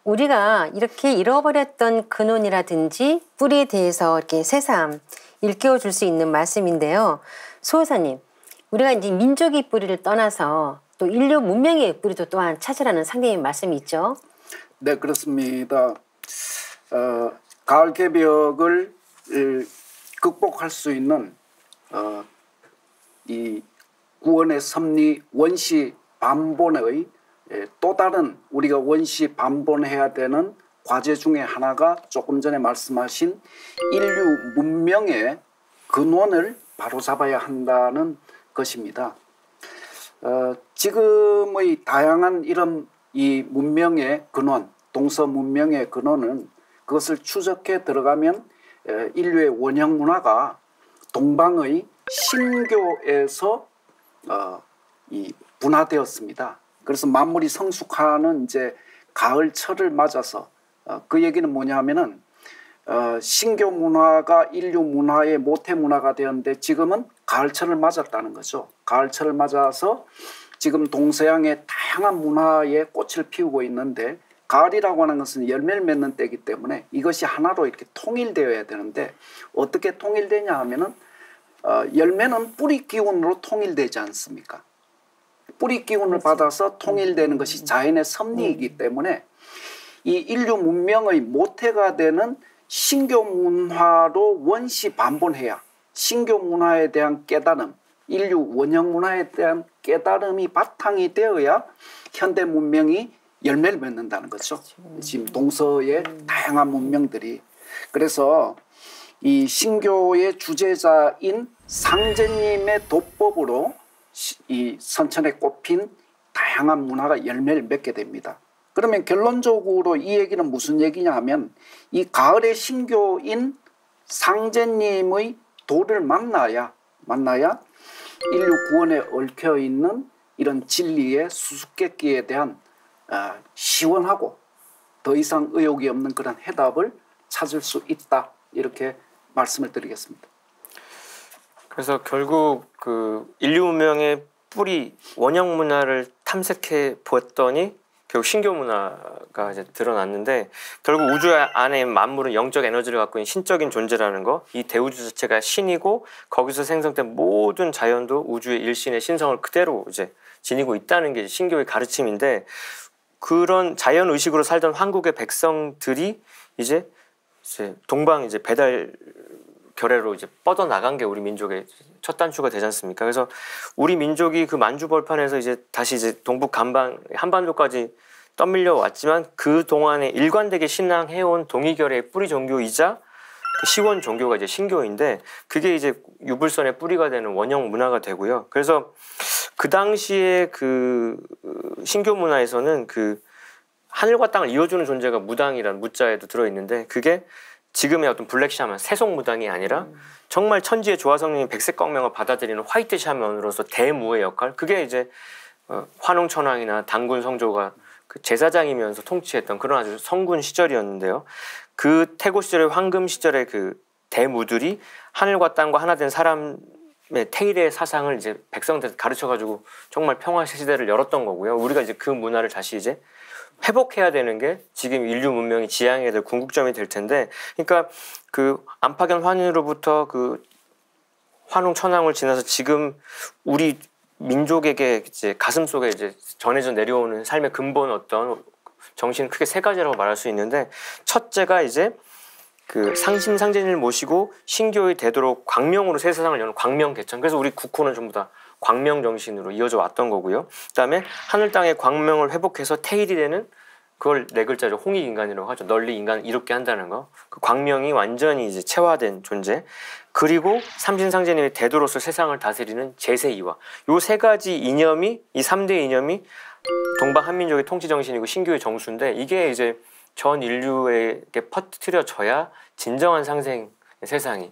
Speaker 1: 우리가 이렇게 잃어버렸던 근원이라든지 뿌리에 대해서 이렇게 새삼 일깨워 줄 수 있는 말씀인데요. 수호사님, 우리가 이제 민족의 뿌리를 떠나서 또 인류 문명의 뿌리도 또한 찾으라는 상대의 말씀이 있죠.
Speaker 3: 네, 그렇습니다. 가을 개벽을 극복할 수 있는 이 구원의 섭리 원시 반본의 또 다른 우리가 원시 반본해야 되는 과제 중에 하나가 조금 전에 말씀하신 인류 문명의 근원을 바로잡아야 한다는 것입니다. 지금의 다양한 이런 이 문명의 근원, 동서 문명의 근원은 그것을 추적해 들어가면 인류의 원형 문화가 동방의 신교에서 이 분화되었습니다. 그래서 만물이 성숙하는 이제 가을철을 맞아서 그 얘기는 뭐냐면은 신교 문화가 인류 문화의 모태 문화가 되었는데 지금은 가을철을 맞았다는 거죠. 가을철을 맞아서 지금 동서양의 다양한 문화의 꽃을 피우고 있는데, 가을이라고 하는 것은 열매를 맺는 때이기 때문에 이것이 하나로 이렇게 통일되어야 되는데, 어떻게 통일되냐 하면은 열매는 뿌리 기운으로 통일되지 않습니까? 뿌리 기운을 받아서 통일되는 것이 자연의 섭리이기 때문에 이 인류 문명의 모태가 되는 신교 문화로 원시 반본해야 신교 문화에 대한 깨달음, 인류 원형 문화에 대한 깨달음이 바탕이 되어야 현대 문명이 열매를 맺는다는 거죠. 지금 동서의 다양한 문명들이. 그래서 이 신교의 주제자인 상제님의 도법으로 이 선천에 꼽힌 다양한 문화가 열매를 맺게 됩니다. 그러면 결론적으로 이 얘기는 무슨 얘기냐 하면, 이 가을의 신교인 상제님의 도를 만나야 인류 구원에 얽혀있는 이런 진리의 수수께끼에 대한 시원하고 더 이상 의혹이 없는 그런 해답을 찾을 수 있다, 이렇게 말씀을 드리겠습니다.
Speaker 2: 그래서 결국 그 인류 문명의 뿌리 원형 문화를 탐색해 보았더니 결국 신교 문화가 이제 드러났는데, 결국 우주 안에 만물은 영적 에너지를 갖고 있는 신적인 존재라는 거, 이 대우주 자체가 신이고 거기서 생성된 모든 자연도 우주의 일신의 신성을 그대로 이제 지니고 있다는 게 신교의 가르침인데, 그런 자연 의식으로 살던 한국의 백성들이 이제 동방 이제 배달 결례로 이제 뻗어 나간 게 우리 민족의 첫 단추가 되지 않습니까? 그래서 우리 민족이 그 만주 벌판에서 이제 다시 이제 동북 간방 한반도까지 떠밀려 왔지만, 그 동안에 일관되게 신앙해온 동이결의 뿌리 종교이자 그 시원 종교가 이제 신교인데, 그게 이제 유불선의 뿌리가 되는 원형 문화가 되고요. 그래서 그 당시에 그 신교 문화에서는 그 하늘과 땅을 이어주는 존재가 무당이란 무자에도 들어있는데, 그게 지금의 어떤 블랙 샤먼, 세속 무당이 아니라 정말 천지의 조화성령이 백색 광명을 받아들이는 화이트 샤먼으로서 대무의 역할, 그게 이제 환웅천왕이나 단군 성조가 그 제사장이면서 통치했던 그런 아주 성군 시절이었는데요. 그 태고 시절의 황금 시절의 그 대무들이 하늘과 땅과 하나 된 사람의 태일의 사상을 이제 백성들한테 가르쳐가지고 정말 평화 시대를 열었던 거고요. 우리가 이제 그 문화를 다시 이제 회복해야 되는 게 지금 인류 문명이 지향해야 될 궁극점이 될 텐데, 그러니까 그 안파견 환희로부터 그 환웅 천황을 지나서 지금 우리 민족에게 이제 가슴 속에 이제 전해져 내려오는 삶의 근본 어떤 정신은 크게 세 가지라고 말할 수 있는데, 첫째가 이제 그 상신 상제님을 모시고 신교의 되도록 광명으로 새 세상을 여는 광명 개천. 그래서 우리 국호는 전부 다 광명 정신으로 이어져 왔던 거고요. 그다음에 하늘 땅의 광명을 회복해서 태일이 되는, 그걸 네 글자로 홍익 인간이라고 하죠. 널리 인간을 이롭게 한다는 거. 그 광명이 완전히 이제 체화된 존재. 그리고 삼신상제님의 대도로서 세상을 다스리는 제세이화. 요 세 가지 이념이, 이 3대 이념이 동방 한민족의 통치 정신이고 신교의 정수인데, 이게 이제 전 인류에게 퍼뜨려져야 진정한 상생 세상이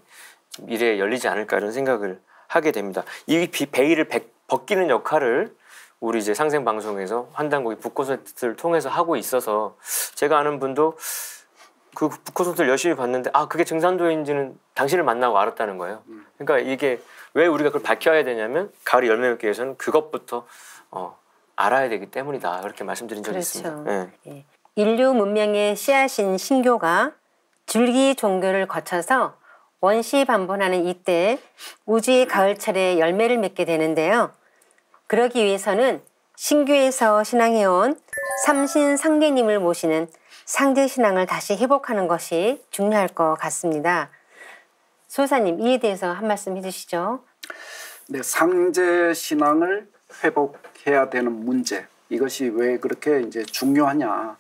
Speaker 2: 미래에 열리지 않을까 이런 생각을 하게 됩니다. 이 베일을 벗기는 역할을 우리 이제 상생 방송에서 환단고기 북콘서트를 통해서 하고 있어서, 제가 아는 분도 그 북콘서트를 열심히 봤는데 그게 증산도인지는 당신을 만나고 알았다는 거예요. 그러니까 이게 왜 우리가 그걸 밝혀야 되냐면 가을이 열매 맺기 위해서는 그것부터 알아야 되기 때문이다, 그렇게 말씀드린 적이 있습니다. 네.
Speaker 1: 예. 인류 문명의 씨앗인 신교가 줄기 종교를 거쳐서 원시 반본하는 이때 우주의 가을철에 열매를 맺게 되는데요. 그러기 위해서는 신교에서 신앙해온 삼신상제님을 모시는 상제신앙을 다시 회복하는 것이 중요할 것 같습니다. 수호사님, 이에 대해서 한 말씀 해주시죠.
Speaker 3: 네, 상제신앙을 회복해야 되는 문제, 이것이 왜 그렇게 이제 중요하냐,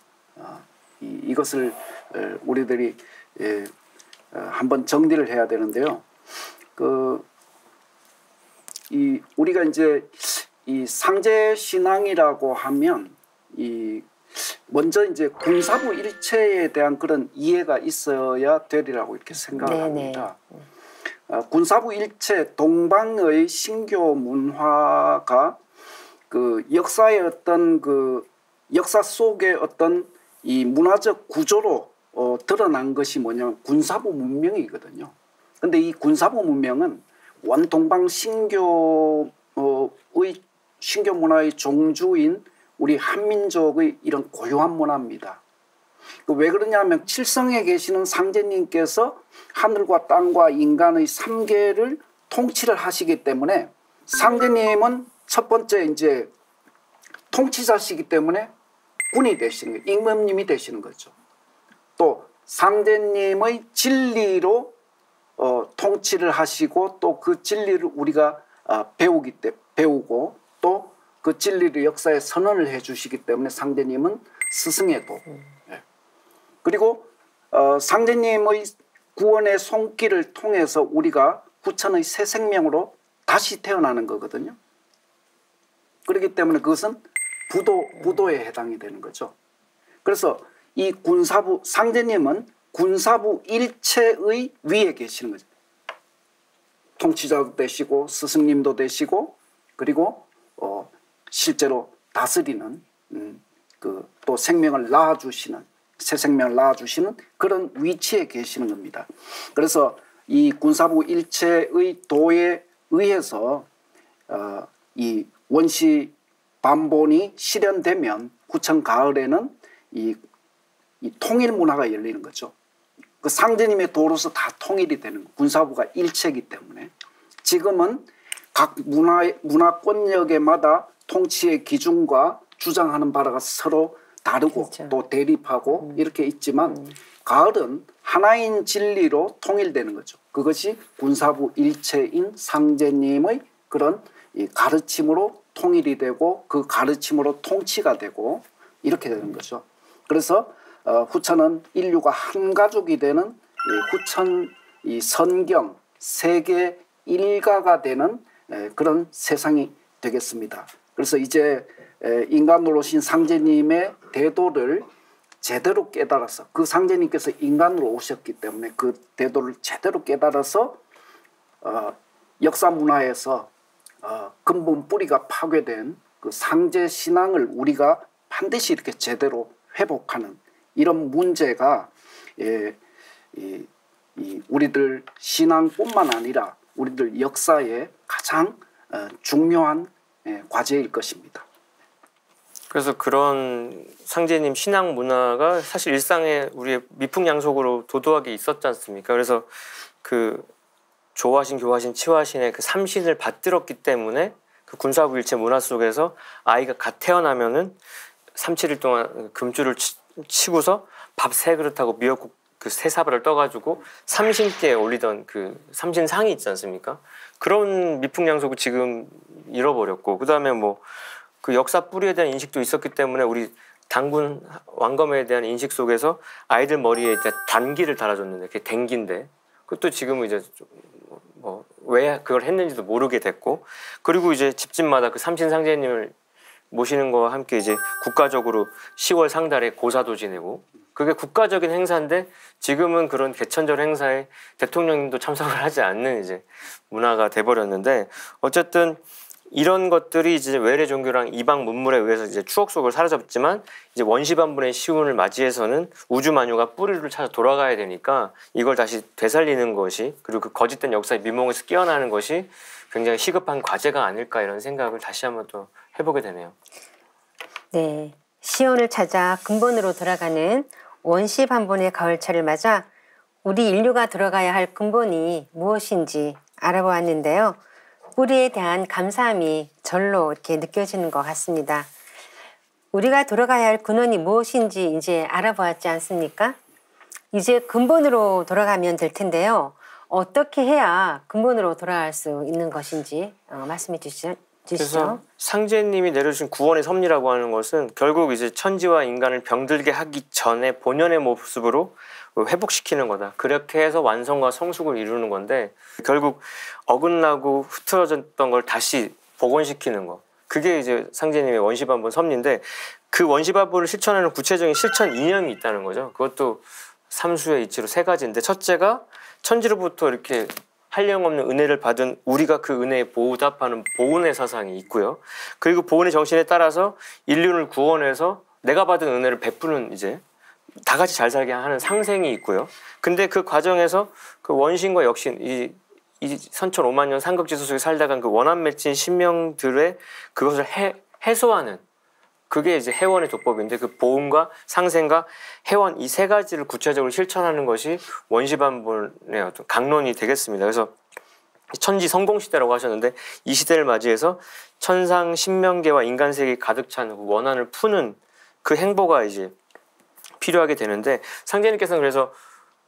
Speaker 3: 이것을 우리들이 한번 정리를 해야 되는데요. 우리가 이제 이 상제신앙이라고 하면 먼저 이제 군사부 일체에 대한 그런 이해가 있어야 되리라고 이렇게 생각을 합니다. 군사부 일체, 동방의 신교 문화가 그 역사의 어떤 그 역사 속의 어떤 이 문화적 구조로 드러난 것이 뭐냐면 군사부 문명이거든요. 근데 이 군사부 문명은 원동방 신교 문화의 종주인 우리 한민족의 이런 고유한 문화입니다. 왜 그러냐면 칠성에 계시는 상제님께서 하늘과 땅과 인간의 3계를 통치를 하시기 때문에, 상제님은 첫 번째 이제 통치자시기 때문에 군이 되시는 거예요. 임금님이 되시는 거죠. 또 상제님의 진리로 통치를 하시고, 또 그 진리를 우리가 배우고 또 그 진리를 역사에 선언을 해주시기 때문에 상제님은 스승의 도. 그리고 상제님의 구원의 손길을 통해서 우리가 후천의 새 생명으로 다시 태어나는 거거든요. 그렇기 때문에 그것은 부도에 해당이 되는 거죠. 그래서 이 군사부, 상제님은 군사부 일체의 위에 계시는 거죠. 통치자도 되시고 스승님도 되시고, 그리고 실제로 다스리는 또 생명을 낳아주시는, 새 생명을 낳아주시는 그런 위치에 계시는 겁니다. 그래서 이 군사부 일체의 도에 의해서 이 원시 반본이 실현되면 후천 가을에는 이 통일 문화가 열리는 거죠. 그 상제님의 도로서 다 통일이 되는 거예요. 군사부가 일체이기 때문에. 지금은 각 문화권역에마다 통치의 기준과 주장하는 바가 서로 다르고, 그렇죠. 또 대립하고 이렇게 있지만 가을은 하나인 진리로 통일되는 거죠. 그것이 군사부 일체인 상제님의 그런 이 가르침으로 통일이 되고, 그 가르침으로 통치가 되고, 이렇게 되는 거죠. 그래서 후천은 인류가 한 가족이 되는 후천 이 선경 세계 일가가 되는 그런 세상이 되겠습니다. 그래서 이제 인간으로 오신 상제님의 대도를 제대로 깨달아서, 그 상제님께서 인간으로 오셨기 때문에 그 대도를 제대로 깨달아서 역사 문화에서 근본 뿌리가 파괴된 그 상제 신앙을 우리가 반드시 이렇게 제대로 회복하는 이런 문제가 이 우리들 신앙뿐만 아니라 우리들 역사의 가장 중요한 과제일 것입니다.
Speaker 2: 그래서 그런 상제님 신앙 문화가 사실 일상에 우리의 미풍양속으로 도도하게 있었지 않습니까? 그래서 그 조화신, 교화신, 치화신의 그 삼신을 받들었기 때문에 그 군사부 일체 문화 속에서 아이가 갓 태어나면은 3-7일 동안 금줄을 치고서 밥 3그릇하고 미역국 그 3사발을 떠가지고 삼신께 올리던 그 삼신상이 있지 않습니까? 그런 미풍양속을 지금 잃어버렸고, 그 다음에 뭐 그 역사 뿌리에 대한 인식도 있었기 때문에 우리 단군 왕검에 대한 인식 속에서 아이들 머리에 이제 단기를 달아줬는데 그게 댕기인데 그것도 지금은 이제 뭐 왜 그걸 했는지도 모르게 됐고, 그리고 이제 집집마다 그 삼신상제님을 모시는 거와 함께 이제 국가적으로 10월 상달에 고사도 지내고 그게 국가적인 행사인데 지금은 그런 개천절 행사에 대통령님도 참석을 하지 않는 이제 문화가 돼버렸는데, 어쨌든 이런 것들이 이제 외래 종교랑 이방 문물에 의해서 이제 추억 속으로 사라졌지만 이제 원시반분의 시운을 맞이해서는 우주 만유가 뿌리를 찾아 돌아가야 되니까 이걸 다시 되살리는 것이, 그리고 그 거짓된 역사의 미몽에서 깨어나는 것이 굉장히 시급한 과제가 아닐까, 이런 생각을 다시 한번 또 해보게 되네요.
Speaker 1: 네, 시온을 찾아 근본으로 돌아가는 원시반본의 가을철을 맞아 우리 인류가 들어가야 할 근본이 무엇인지 알아보았는데요. 뿌리에 대한 감사함이 절로 이렇게 느껴지는 것 같습니다. 우리가 돌아가야 할 근원이 무엇인지 이제 알아보았지 않습니까? 이제 근본으로 돌아가면 될 텐데요. 어떻게 해야 근본으로 돌아갈 수 있는 것인지 말씀해 주시죠.
Speaker 2: 그래서 상제님이 내려주신 구원의 섭리라고 하는 것은 결국 이제 천지와 인간을 병들게 하기 전에 본연의 모습으로 회복시키는 거다. 그렇게 해서 완성과 성숙을 이루는 건데, 결국 어긋나고 흐트러졌던 걸 다시 복원시키는 거. 그게 이제 상제님의 원시반본 섭리인데, 그 원시반본을 실천하는 구체적인 실천 이념이 있다는 거죠. 그것도 삼수의 이치로 3가지인데, 첫째가 천지로부터 이렇게 한량없는 은혜를 받은 우리가 그 은혜에 보답하는 보은의 사상이 있고요. 그리고 보은의 정신에 따라서 인류를 구원해서 내가 받은 은혜를 베푸는 이제 다 같이 잘 살게 하는 상생이 있고요. 근데 그 과정에서 그 원신과 역신, 이 선천 5만 년 삼각지수 속에 살다간 그 원한 맺힌 신명들의 그것을 해소하는, 그게 이제 해원의 조법인데, 그 보험과 상생과 해원 이 3가지를 구체적으로 실천하는 것이 원시반본의 어떤 강론이 되겠습니다. 그래서 천지 성공시대라고 하셨는데, 이 시대를 맞이해서 천상 신명계와 인간세계 가득 찬 원한을 푸는 그 행보가 이제 필요하게 되는데, 상제님께서는 그래서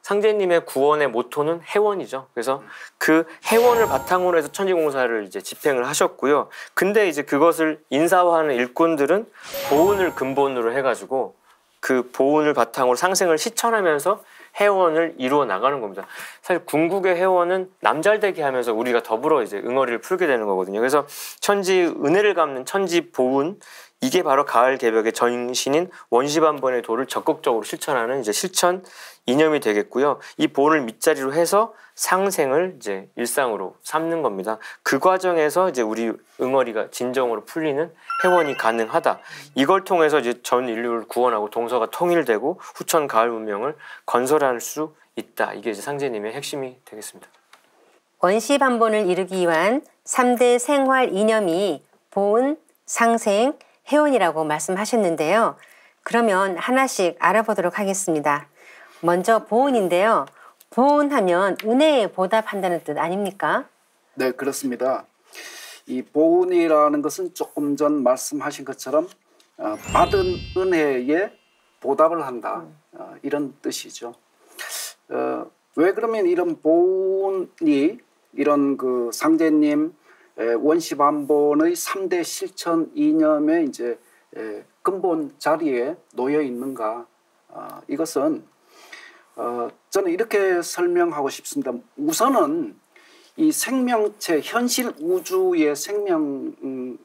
Speaker 2: 상제님의 구원의 모토는 해원이죠. 그래서 그 해원을 바탕으로 해서 천지공사를 이제 집행을 하셨고요. 근데 이제 그것을 인사화하는 일꾼들은 보은을 근본으로 해가지고 그 보은을 바탕으로 상생을 실천하면서 해원을 이루어 나가는 겁니다. 사실 궁극의 해원은 남잘되게 하면서 우리가 더불어 이제 응어리를 풀게 되는 거거든요. 그래서 천지 은혜를 갚는 천지 보은, 이게 바로 가을 개벽의 전신인 원시반본의 도를 적극적으로 실천하는 이제 실천 이념이 되겠고요. 이 보은을 밑자리로 해서 상생을 이제 일상으로 삼는 겁니다. 그 과정에서 이제 우리 응어리가 진정으로 풀리는 해원이 가능하다. 이걸 통해서 이제 전 인류를 구원하고 동서가 통일되고 후천 가을 문명을 건설할 수 있다. 이게 이제 상제님의 핵심이 되겠습니다.
Speaker 1: 원시반본을 이루기 위한 3대 생활 이념이 보은, 상생, 해원이라고 말씀하셨는데요. 그러면 하나씩 알아보도록 하겠습니다. 먼저 보은인데요. 보은하면 은혜에 보답한다는 뜻 아닙니까?
Speaker 3: 네, 그렇습니다. 이 보은이라는 것은 조금 전 말씀하신 것처럼 받은 은혜에 보답을 한다, 이런 뜻이죠. 왜 그러면 이런 보은이 이런 그 상제님 원시반본의 3대 실천 이념의 이제 근본 자리에 놓여 있는가? 이것은 저는 이렇게 설명하고 싶습니다. 우선은 이 생명체, 현실 우주의 생명체는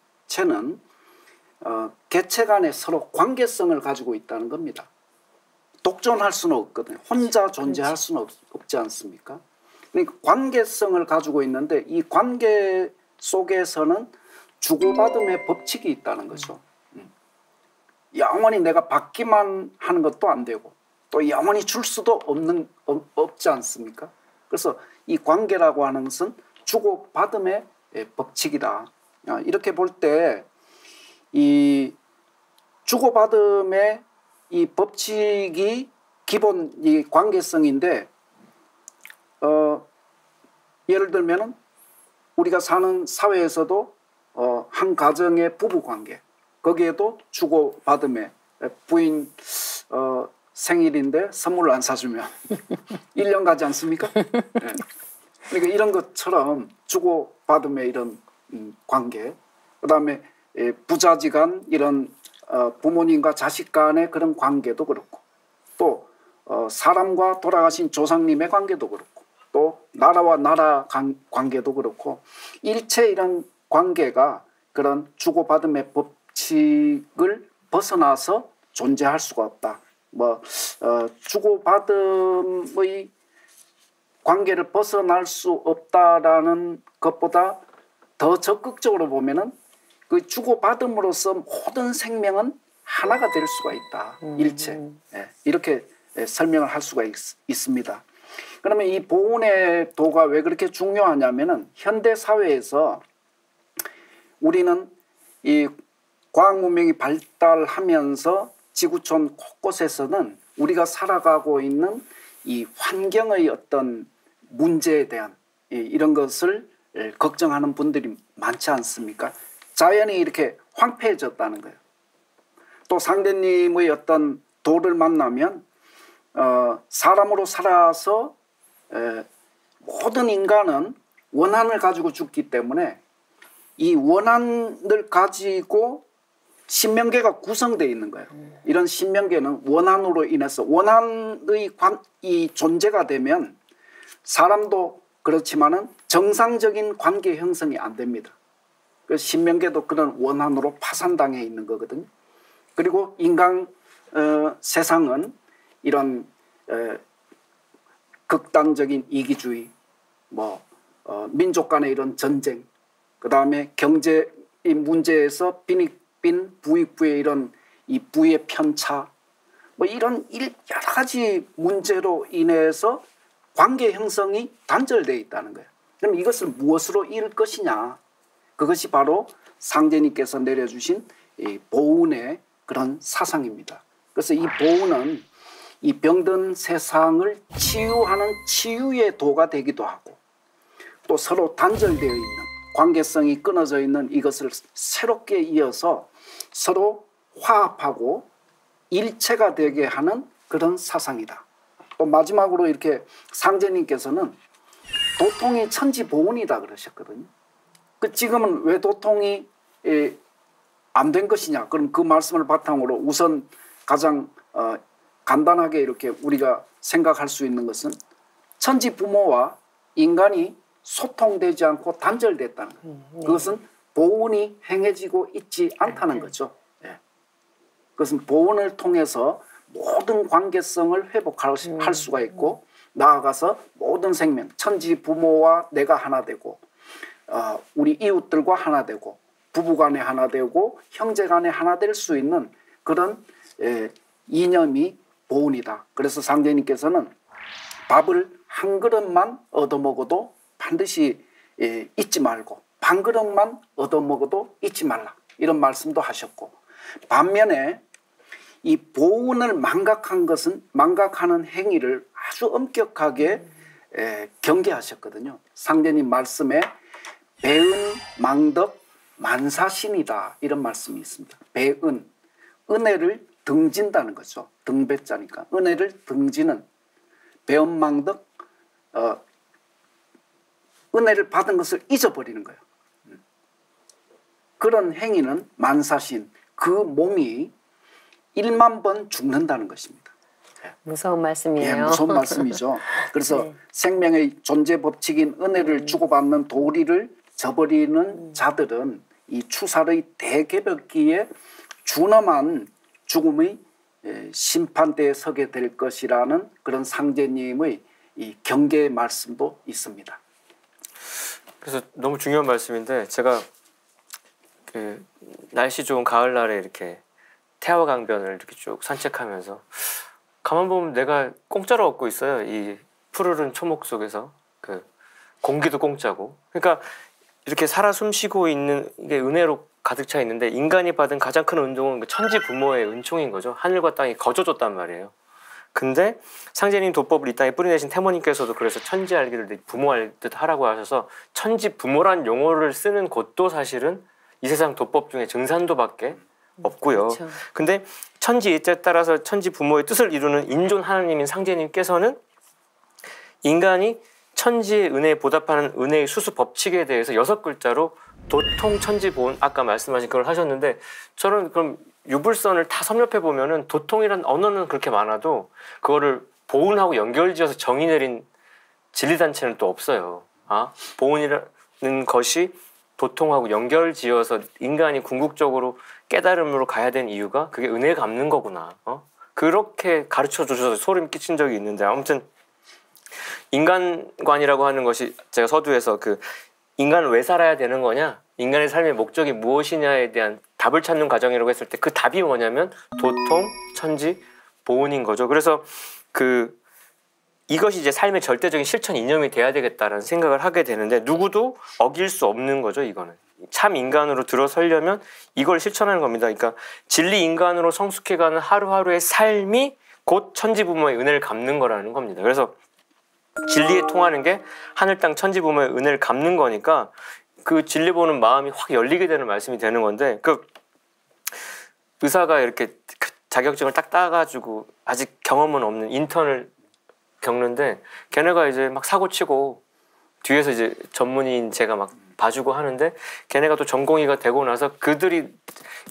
Speaker 3: 개체 간에 서로 관계성을 가지고 있다는 겁니다. 독존할 수는 없거든요. 혼자 존재할 수는 없지 않습니까? 그러니까 관계성을 가지고 있는데 이 관계 속에서는 주고받음의 법칙이 있다는 거죠. 영원히 내가 받기만 하는 것도 안 되고 또 영원히 줄 수도 없지 않습니까? 그래서 이 관계라고 하는 것은 주고받음의 법칙이다. 이렇게 볼 때 이 주고받음의 이 법칙이 기본 이 관계성인데 예를 들면은 우리가 사는 사회에서도 한 가정의 부부 관계 거기에도 주고받음의 부인 생일인데 선물을 안 사주면 1년 가지 않습니까? 네. 그러니까 이런 것처럼 주고받음의 이런 관계 그다음에 부자지간 이런 부모님과 자식 간의 그런 관계도 그렇고 또 사람과 돌아가신 조상님의 관계도 그렇고 또 나라와 나라 관계도 그렇고 일체 이런 관계가 그런 주고받음의 법칙을 벗어나서 존재할 수가 없다. 주고받음의 관계를 벗어날 수 없다라는 것보다 더 적극적으로 보면은 그 주고받음으로써 모든 생명은 하나가 될 수가 있다. 일체. 이렇게 설명을 할 수가 있습니다. 그러면 이 보훈의 도가 왜 그렇게 중요하냐면은 현대 사회에서 우리는 이 과학 문명이 발달하면서 지구촌 곳곳에서는 우리가 살아가고 있는 이 환경의 어떤 문제에 대한 이런 것을 걱정하는 분들이 많지 않습니까? 자연이 이렇게 황폐해졌다는 거예요. 또 상대님의 어떤 도를 만나면 사람으로 살아서 모든 인간은 원한을 가지고 죽기 때문에 이 원한을 가지고 신명계가 구성되어 있는 거예요. 이런 신명계는 원한으로 인해서 원한의 이 존재가 되면 사람도 그렇지만은 정상적인 관계 형성이 안 됩니다. 그래서 신명계도 그런 원한으로 파산당해 있는 거거든요. 그리고 인간 세상은 이런 극단적인 이기주의, 민족 간의 이런 전쟁, 그 다음에 경제 문제에서 빈익빈 부익부의 이런 이 부의 편차, 이런 여러 가지 문제로 인해서 관계 형성이 단절되어 있다는 거예요. 그럼 이것을 무엇으로 이을 것이냐? 그것이 바로 상제님께서 내려주신 이 보훈의 그런 사상입니다. 그래서 이 보훈은 이 병든 세상을 치유하는 치유의 도가 되기도 하고 또 서로 단절되어 있는 관계성이 끊어져 있는 이것을 새롭게 이어서 서로 화합하고 일체가 되게 하는 그런 사상이다. 또 마지막으로 이렇게 상제님께서는 도통이 천지보훈이다 그러셨거든요. 지금은 왜 도통이 안 된 것이냐? 그럼 그 말씀을 바탕으로 우선 가장 간단하게 이렇게 우리가 생각할 수 있는 것은 천지 부모와 인간이 소통되지 않고 단절됐다는 거예요. 그것은 보훈이 행해지고 있지 않다는 거죠. 그것은 보훈을 통해서 모든 관계성을 회복할 수가 있고 나아가서 모든 생명, 천지 부모와 내가 하나 되고 우리 이웃들과 하나 되고 부부간에 하나 되고 형제간에 하나 될 수 있는 그런 이념이 보훈이다. 그래서 상제님께서는 밥을 한 그릇만 얻어먹어도 반드시 잊지 말고 반 그릇만 얻어먹어도 잊지 말라. 이런 말씀도 하셨고 반면에 이 보훈을 망각하는 행위를 아주 엄격하게 경계하셨거든요. 상제님 말씀에 배은 망덕 만사신이다 이런 말씀이 있습니다. 배은 은혜를 등진다는 거죠. 등배자니까 은혜를 등지는 배은망덕 은혜를 받은 것을 잊어버리는 거예요. 그런 행위는 만사신 그 몸이 1만 번 죽는다는 것입니다.
Speaker 1: 무서운 말씀이에요.
Speaker 3: 무서운 말씀이죠. 그래서 생명의 존재 법칙인 은혜를 주고받는 도리를 저버리는 자들은 이 추살의 대개벽기에 준엄한 죽음의 심판대에 서게 될 것이라는 그런 상제님의 이 경계의 말씀도 있습니다.
Speaker 2: 그래서 너무 중요한 말씀인데 제가 그 날씨 좋은 가을날에 이렇게 태화강변을 이렇게 쭉 산책하면서 가만 보면 내가 공짜로 얻고 있어요. 이 푸르른 초목 속에서 그 공기도 공짜고. 그러니까 이렇게 살아 숨쉬고 있는 게 은혜로 가득 차 있는데 인간이 받은 가장 큰 은총은 그 천지 부모의 은총인 거죠. 하늘과 땅이 거저줬단 말이에요. 근데 상제님 도법을 이 땅에 뿌리내신 태모님께서도 그래서 천지 알기를 부모 알듯 하라고 하셔서 천지 부모란 용어를 쓰는 곳도 사실은 이 세상 도법 중에 증산도밖에 없고요.
Speaker 1: 그렇죠.
Speaker 2: 근데 천지 일자에 따라서 천지 부모의 뜻을 이루는 인존 하나님인 상제님께서는 인간이 천지의 은혜에 보답하는 은혜의 수수 법칙에 대해서 6글자로 도통 천지보온, 아까 말씀하신 그걸 하셨는데, 저는 그럼 유불선을 다 섭렵해 보면은 도통이란 언어는 그렇게 많아도 그거를 보온하고 연결지어서 정의 내린 진리단체는 또 없어요. 보온이라는 것이 도통하고 연결지어서 인간이 궁극적으로 깨달음으로 가야 되는 이유가 그게 은혜 갚는 거구나. 그렇게 가르쳐 주셔서 소름 끼친 적이 있는데, 아무튼 인간관이라고 하는 것이 제가 서두에서 그 인간은 왜 살아야 되는 거냐, 인간의 삶의 목적이 무엇이냐에 대한 답을 찾는 과정이라고 했을 때 그 답이 뭐냐면 도통, 천지, 보온인 거죠. 그래서 이것이 이제 삶의 절대적인 실천 이념이 돼야 되겠다라는 생각을 하게 되는데, 누구도 어길 수 없는 거죠. 이거는 참 인간으로 들어서려면 이걸 실천하는 겁니다. 그러니까 진리 인간으로 성숙해가는 하루하루의 삶이 곧 천지 부모의 은혜를 갚는 거라는 겁니다. 그래서 진리에 통하는 게 하늘 땅 천지 부모의 은혜를 갚는 거니까 그 진리 보는 마음이 확 열리게 되는 말씀이 되는 건데, 그 의사가 이렇게 자격증을 딱 따가지고 아직 경험은 없는 인턴을 겪는데, 걔네가 이제 막 사고 치고 뒤에서 이제 전문의인 제가 막 봐주고 하는데, 걔네가 또 전공의가 되고 나서 그들이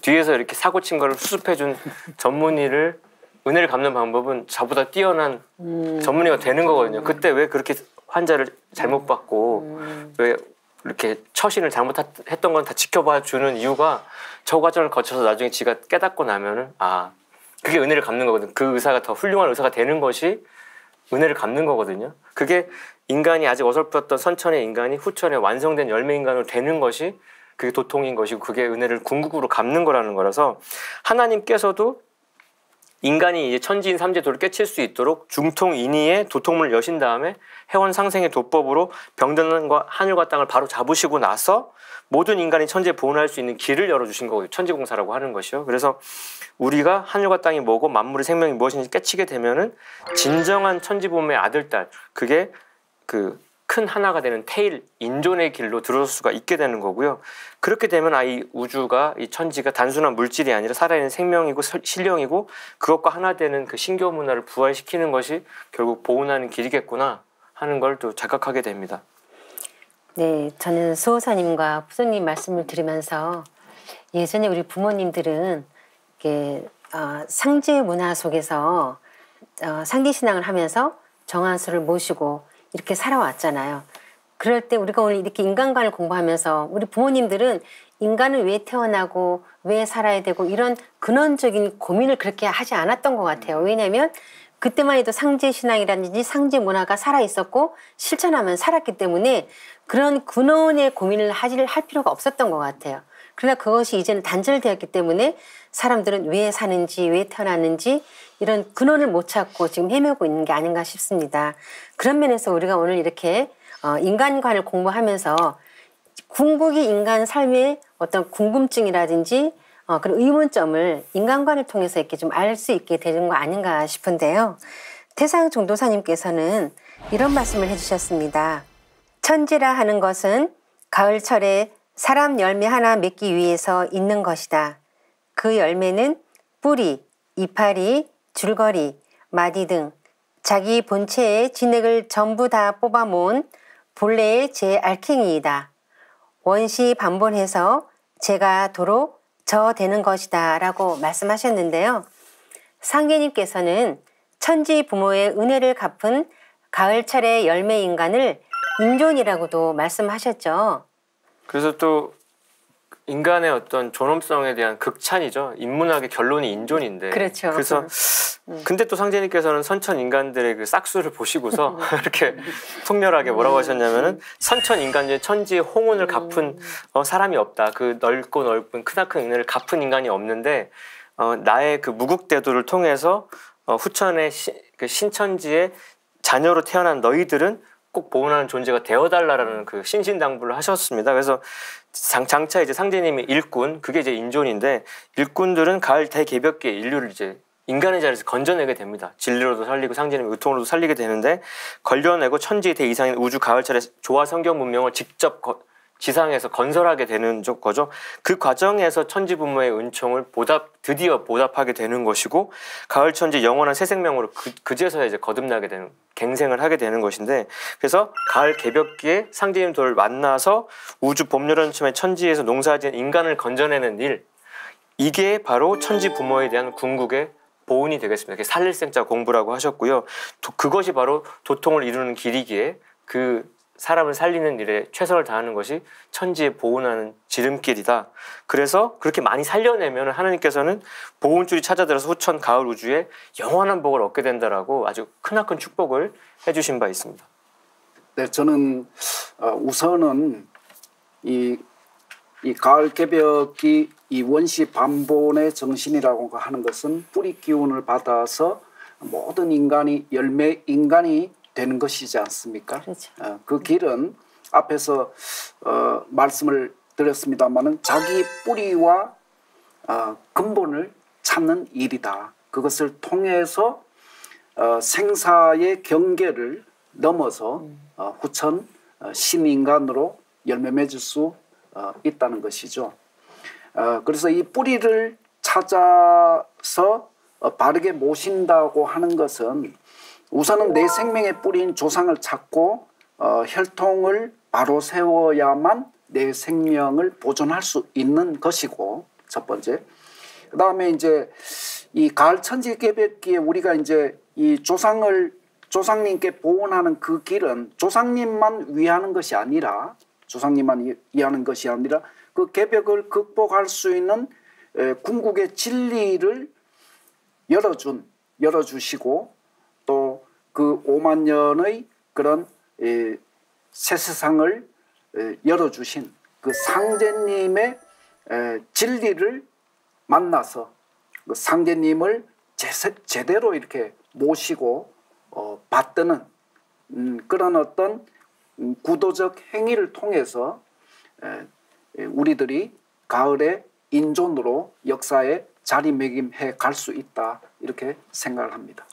Speaker 2: 뒤에서 이렇게 사고 친 거를 수습해준 전문의를 은혜를 갚는 방법은 저보다 뛰어난 전문의가 되는 거거든요. 그때 왜 그렇게 환자를 잘못 받고 왜 이렇게 처신을 잘못했던 건 다 지켜봐 주는 이유가 저 과정을 거쳐서 나중에 지가 깨닫고 나면은 그게 은혜를 갚는 거거든. 그 의사가 더 훌륭한 의사가 되는 것이 은혜를 갚는 거거든요. 그게 인간이 아직 어설펐던 선천의 인간이 후천의 완성된 열매 인간으로 되는 것이 그게 도통인 것이고, 그게 은혜를 궁극으로 갚는 거라는 거라서, 하나님께서도 인간이 이제 천지인 삼재도를 깨칠 수 있도록 중통인의의 도통문을 여신 다음에 해원 상생의 도법으로 병든과 하늘과 땅을 바로 잡으시고 나서 모든 인간이 천지에 보존할 수 있는 길을 열어주신 거고요. 천지공사라고 하는 것이요. 그래서 우리가 하늘과 땅이 뭐고 만물의 생명이 무엇인지 깨치게 되면은 진정한 천지부모의 아들, 딸, 그게 그 큰 하나가 되는 태일, 인존의 길로 들어설 수가 있게 되는 거고요. 그렇게 되면 이 우주가, 이 천지가 단순한 물질이 아니라 살아있는 생명이고 신령이고, 그것과 하나 되는 그 신교 문화를 부활시키는 것이 결국 보존하는 길이겠구나 하는 걸 또 자각하게 됩니다.
Speaker 1: 네, 저는 수호사님과 부모님 말씀을 들으면서 예전에 우리 부모님들은 이렇게 상제 문화 속에서 상기신앙을 하면서 정한수를 모시고 이렇게 살아왔잖아요. 그럴 때 우리가 오늘 이렇게 인간관을 공부하면서 우리 부모님들은 인간은 왜 태어나고 왜 살아야 되고 이런 근원적인 고민을 그렇게 하지 않았던 것 같아요. 왜냐하면 그때만 해도 상제신앙이라든지 상제 문화가 살아있었고 실천하면 살았기 때문에 그런 근원의 고민을 할 필요가 없었던 것 같아요. 그러나 그것이 이제는 단절되었기 때문에 사람들은 왜 사는지, 왜 태어났는지 이런 근원을 못 찾고 지금 헤매고 있는 게 아닌가 싶습니다. 그런 면에서 우리가 오늘 이렇게 인간관을 공부하면서 궁극이 인간 삶의 어떤 궁금증이라든지 그런 의문점을 인간관을 통해서 이렇게 좀 알 수 있게 되는 거 아닌가 싶은데요. 태상 종도사님께서는 이런 말씀을 해주셨습니다. 천지라 하는 것은 가을철에 사람 열매 하나 맺기 위해서 있는 것이다. 그 열매는 뿌리, 이파리, 줄거리, 마디 등 자기 본체의 진액을 전부 다 뽑아 모은 본래의 제 알갱이이다. 원시 반본해서 제가 도로 저 되는 것이다 라고 말씀하셨는데요. 상계님께서는 천지 부모의 은혜를 갚은 가을철의 열매 인간을 인존이라고도 말씀하셨죠.
Speaker 2: 그래서 또 인간의 어떤 존엄성에 대한 극찬이죠. 인문학의 결론이 인존인데.
Speaker 1: 그렇죠.
Speaker 2: 그래서 근데 또 상제님께서는 선천 인간들의 그 싹수를 보시고서 이렇게 통렬하게 뭐라고 하셨냐면은 선천 인간 중에 천지의 홍운을 갚은 사람이 없다. 그 넓고 넓은 크나큰 은혜를 갚은 인간이 없는데 나의 그 무국대도를 통해서 후천의 그 신천지의 자녀로 태어난 너희들은 꼭 보훈하는 존재가 되어달라라는 그 신신당부를 하셨습니다. 그래서 장차 이제 상제님이 일꾼, 그게 이제 인존인데, 일꾼들은 가을 대개벽기에 인류를 이제 인간의 자리에서 건져내게 됩니다. 진리로도 살리고 상제님의 의통으로도 살리게 되는데, 걸려내고 천지의 대이상인 우주 가을철의 조화 성경 문명을 직접 지상에서 건설하게 되는 거죠. 그 과정에서 천지 부모의 은총을 드디어 보답하게 되는 것이고, 가을 천지 영원한 새 생명으로 그제서야 이제 거듭나게 되는, 갱생을 하게 되는 것인데, 그래서 가을 개벽기에 상제님들을 만나서 우주 봄 여름 쯤에 천지에서 농사지은 인간을 건져내는 일, 이게 바로 천지 부모에 대한 궁극의 보훈이 되겠습니다. 살릴생자 공부라고 하셨고요. 그것이 바로 도통을 이루는 길이기에 그 사람을 살리는 일에 최선을 다하는 것이 천지에 보훈하는 지름길이다. 그래서 그렇게 많이 살려내면 하나님께서는 보훈줄이 찾아들어서 후천 가을 우주에 영원한 복을 얻게 된다라고 아주 크나큰 축복을 해주신 바 있습니다.
Speaker 3: 네, 저는 우선은 이 가을 개벽이 이 원시 반본의 정신이라고 하는 것은 뿌리 기운을 받아서 모든 인간이 열매 인간이 되는 것이지 않습니까?
Speaker 1: 그렇죠.
Speaker 3: 그 길은 앞에서 말씀을 드렸습니다마는 자기 뿌리와 근본을 찾는 일이다. 그것을 통해서 생사의 경계를 넘어서 후천 신인간으로 열매 맺을 수 있다는 것이죠. 그래서 이 뿌리를 찾아서 바르게 모신다고 하는 것은 우선은 내 생명의 뿌리인 조상을 찾고 혈통을 바로 세워야만 내 생명을 보존할 수 있는 것이고, 첫 번째. 그 다음에 이제 이 가을 천지 개벽기에 우리가 이제 이 조상님께 보훈하는 그 길은 조상님만 위하는 것이 아니라, 위하는 것이 아니라 그 개벽을 극복할 수 있는 궁극의 진리를 열어주시고, 또 그 5만 년의 그런 새 세상을 열어주신 그 상제님의 진리를 만나서 그 상제님을 제대로 이렇게 모시고 받드는 그런 어떤 구도적 행위를 통해서 우리들이 가을의 인존으로 역사에 자리매김해 갈 수 있다, 이렇게 생각을 합니다.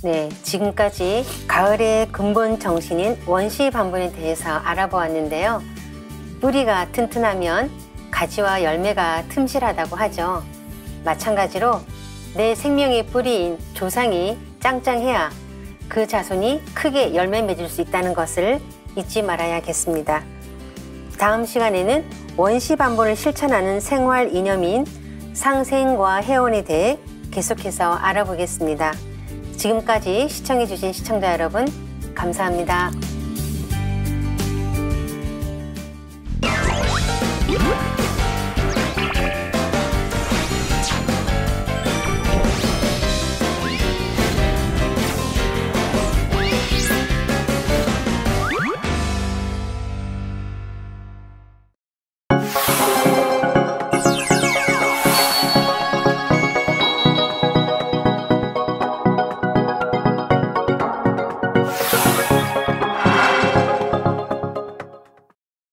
Speaker 1: 네, 지금까지 가을의 근본 정신인 원시 반본에 대해서 알아보았는데요. 뿌리가 튼튼하면 가지와 열매가 틈실하다고 하죠. 마찬가지로 내 생명의 뿌리인 조상이 짱짱해야 그 자손이 크게 열매 맺을 수 있다는 것을 잊지 말아야겠습니다. 다음 시간에는 원시 반본을 실천하는 생활 이념인 상생과 해원에 대해 계속해서 알아보겠습니다. 지금까지 시청해주신 시청자 여러분, 감사합니다.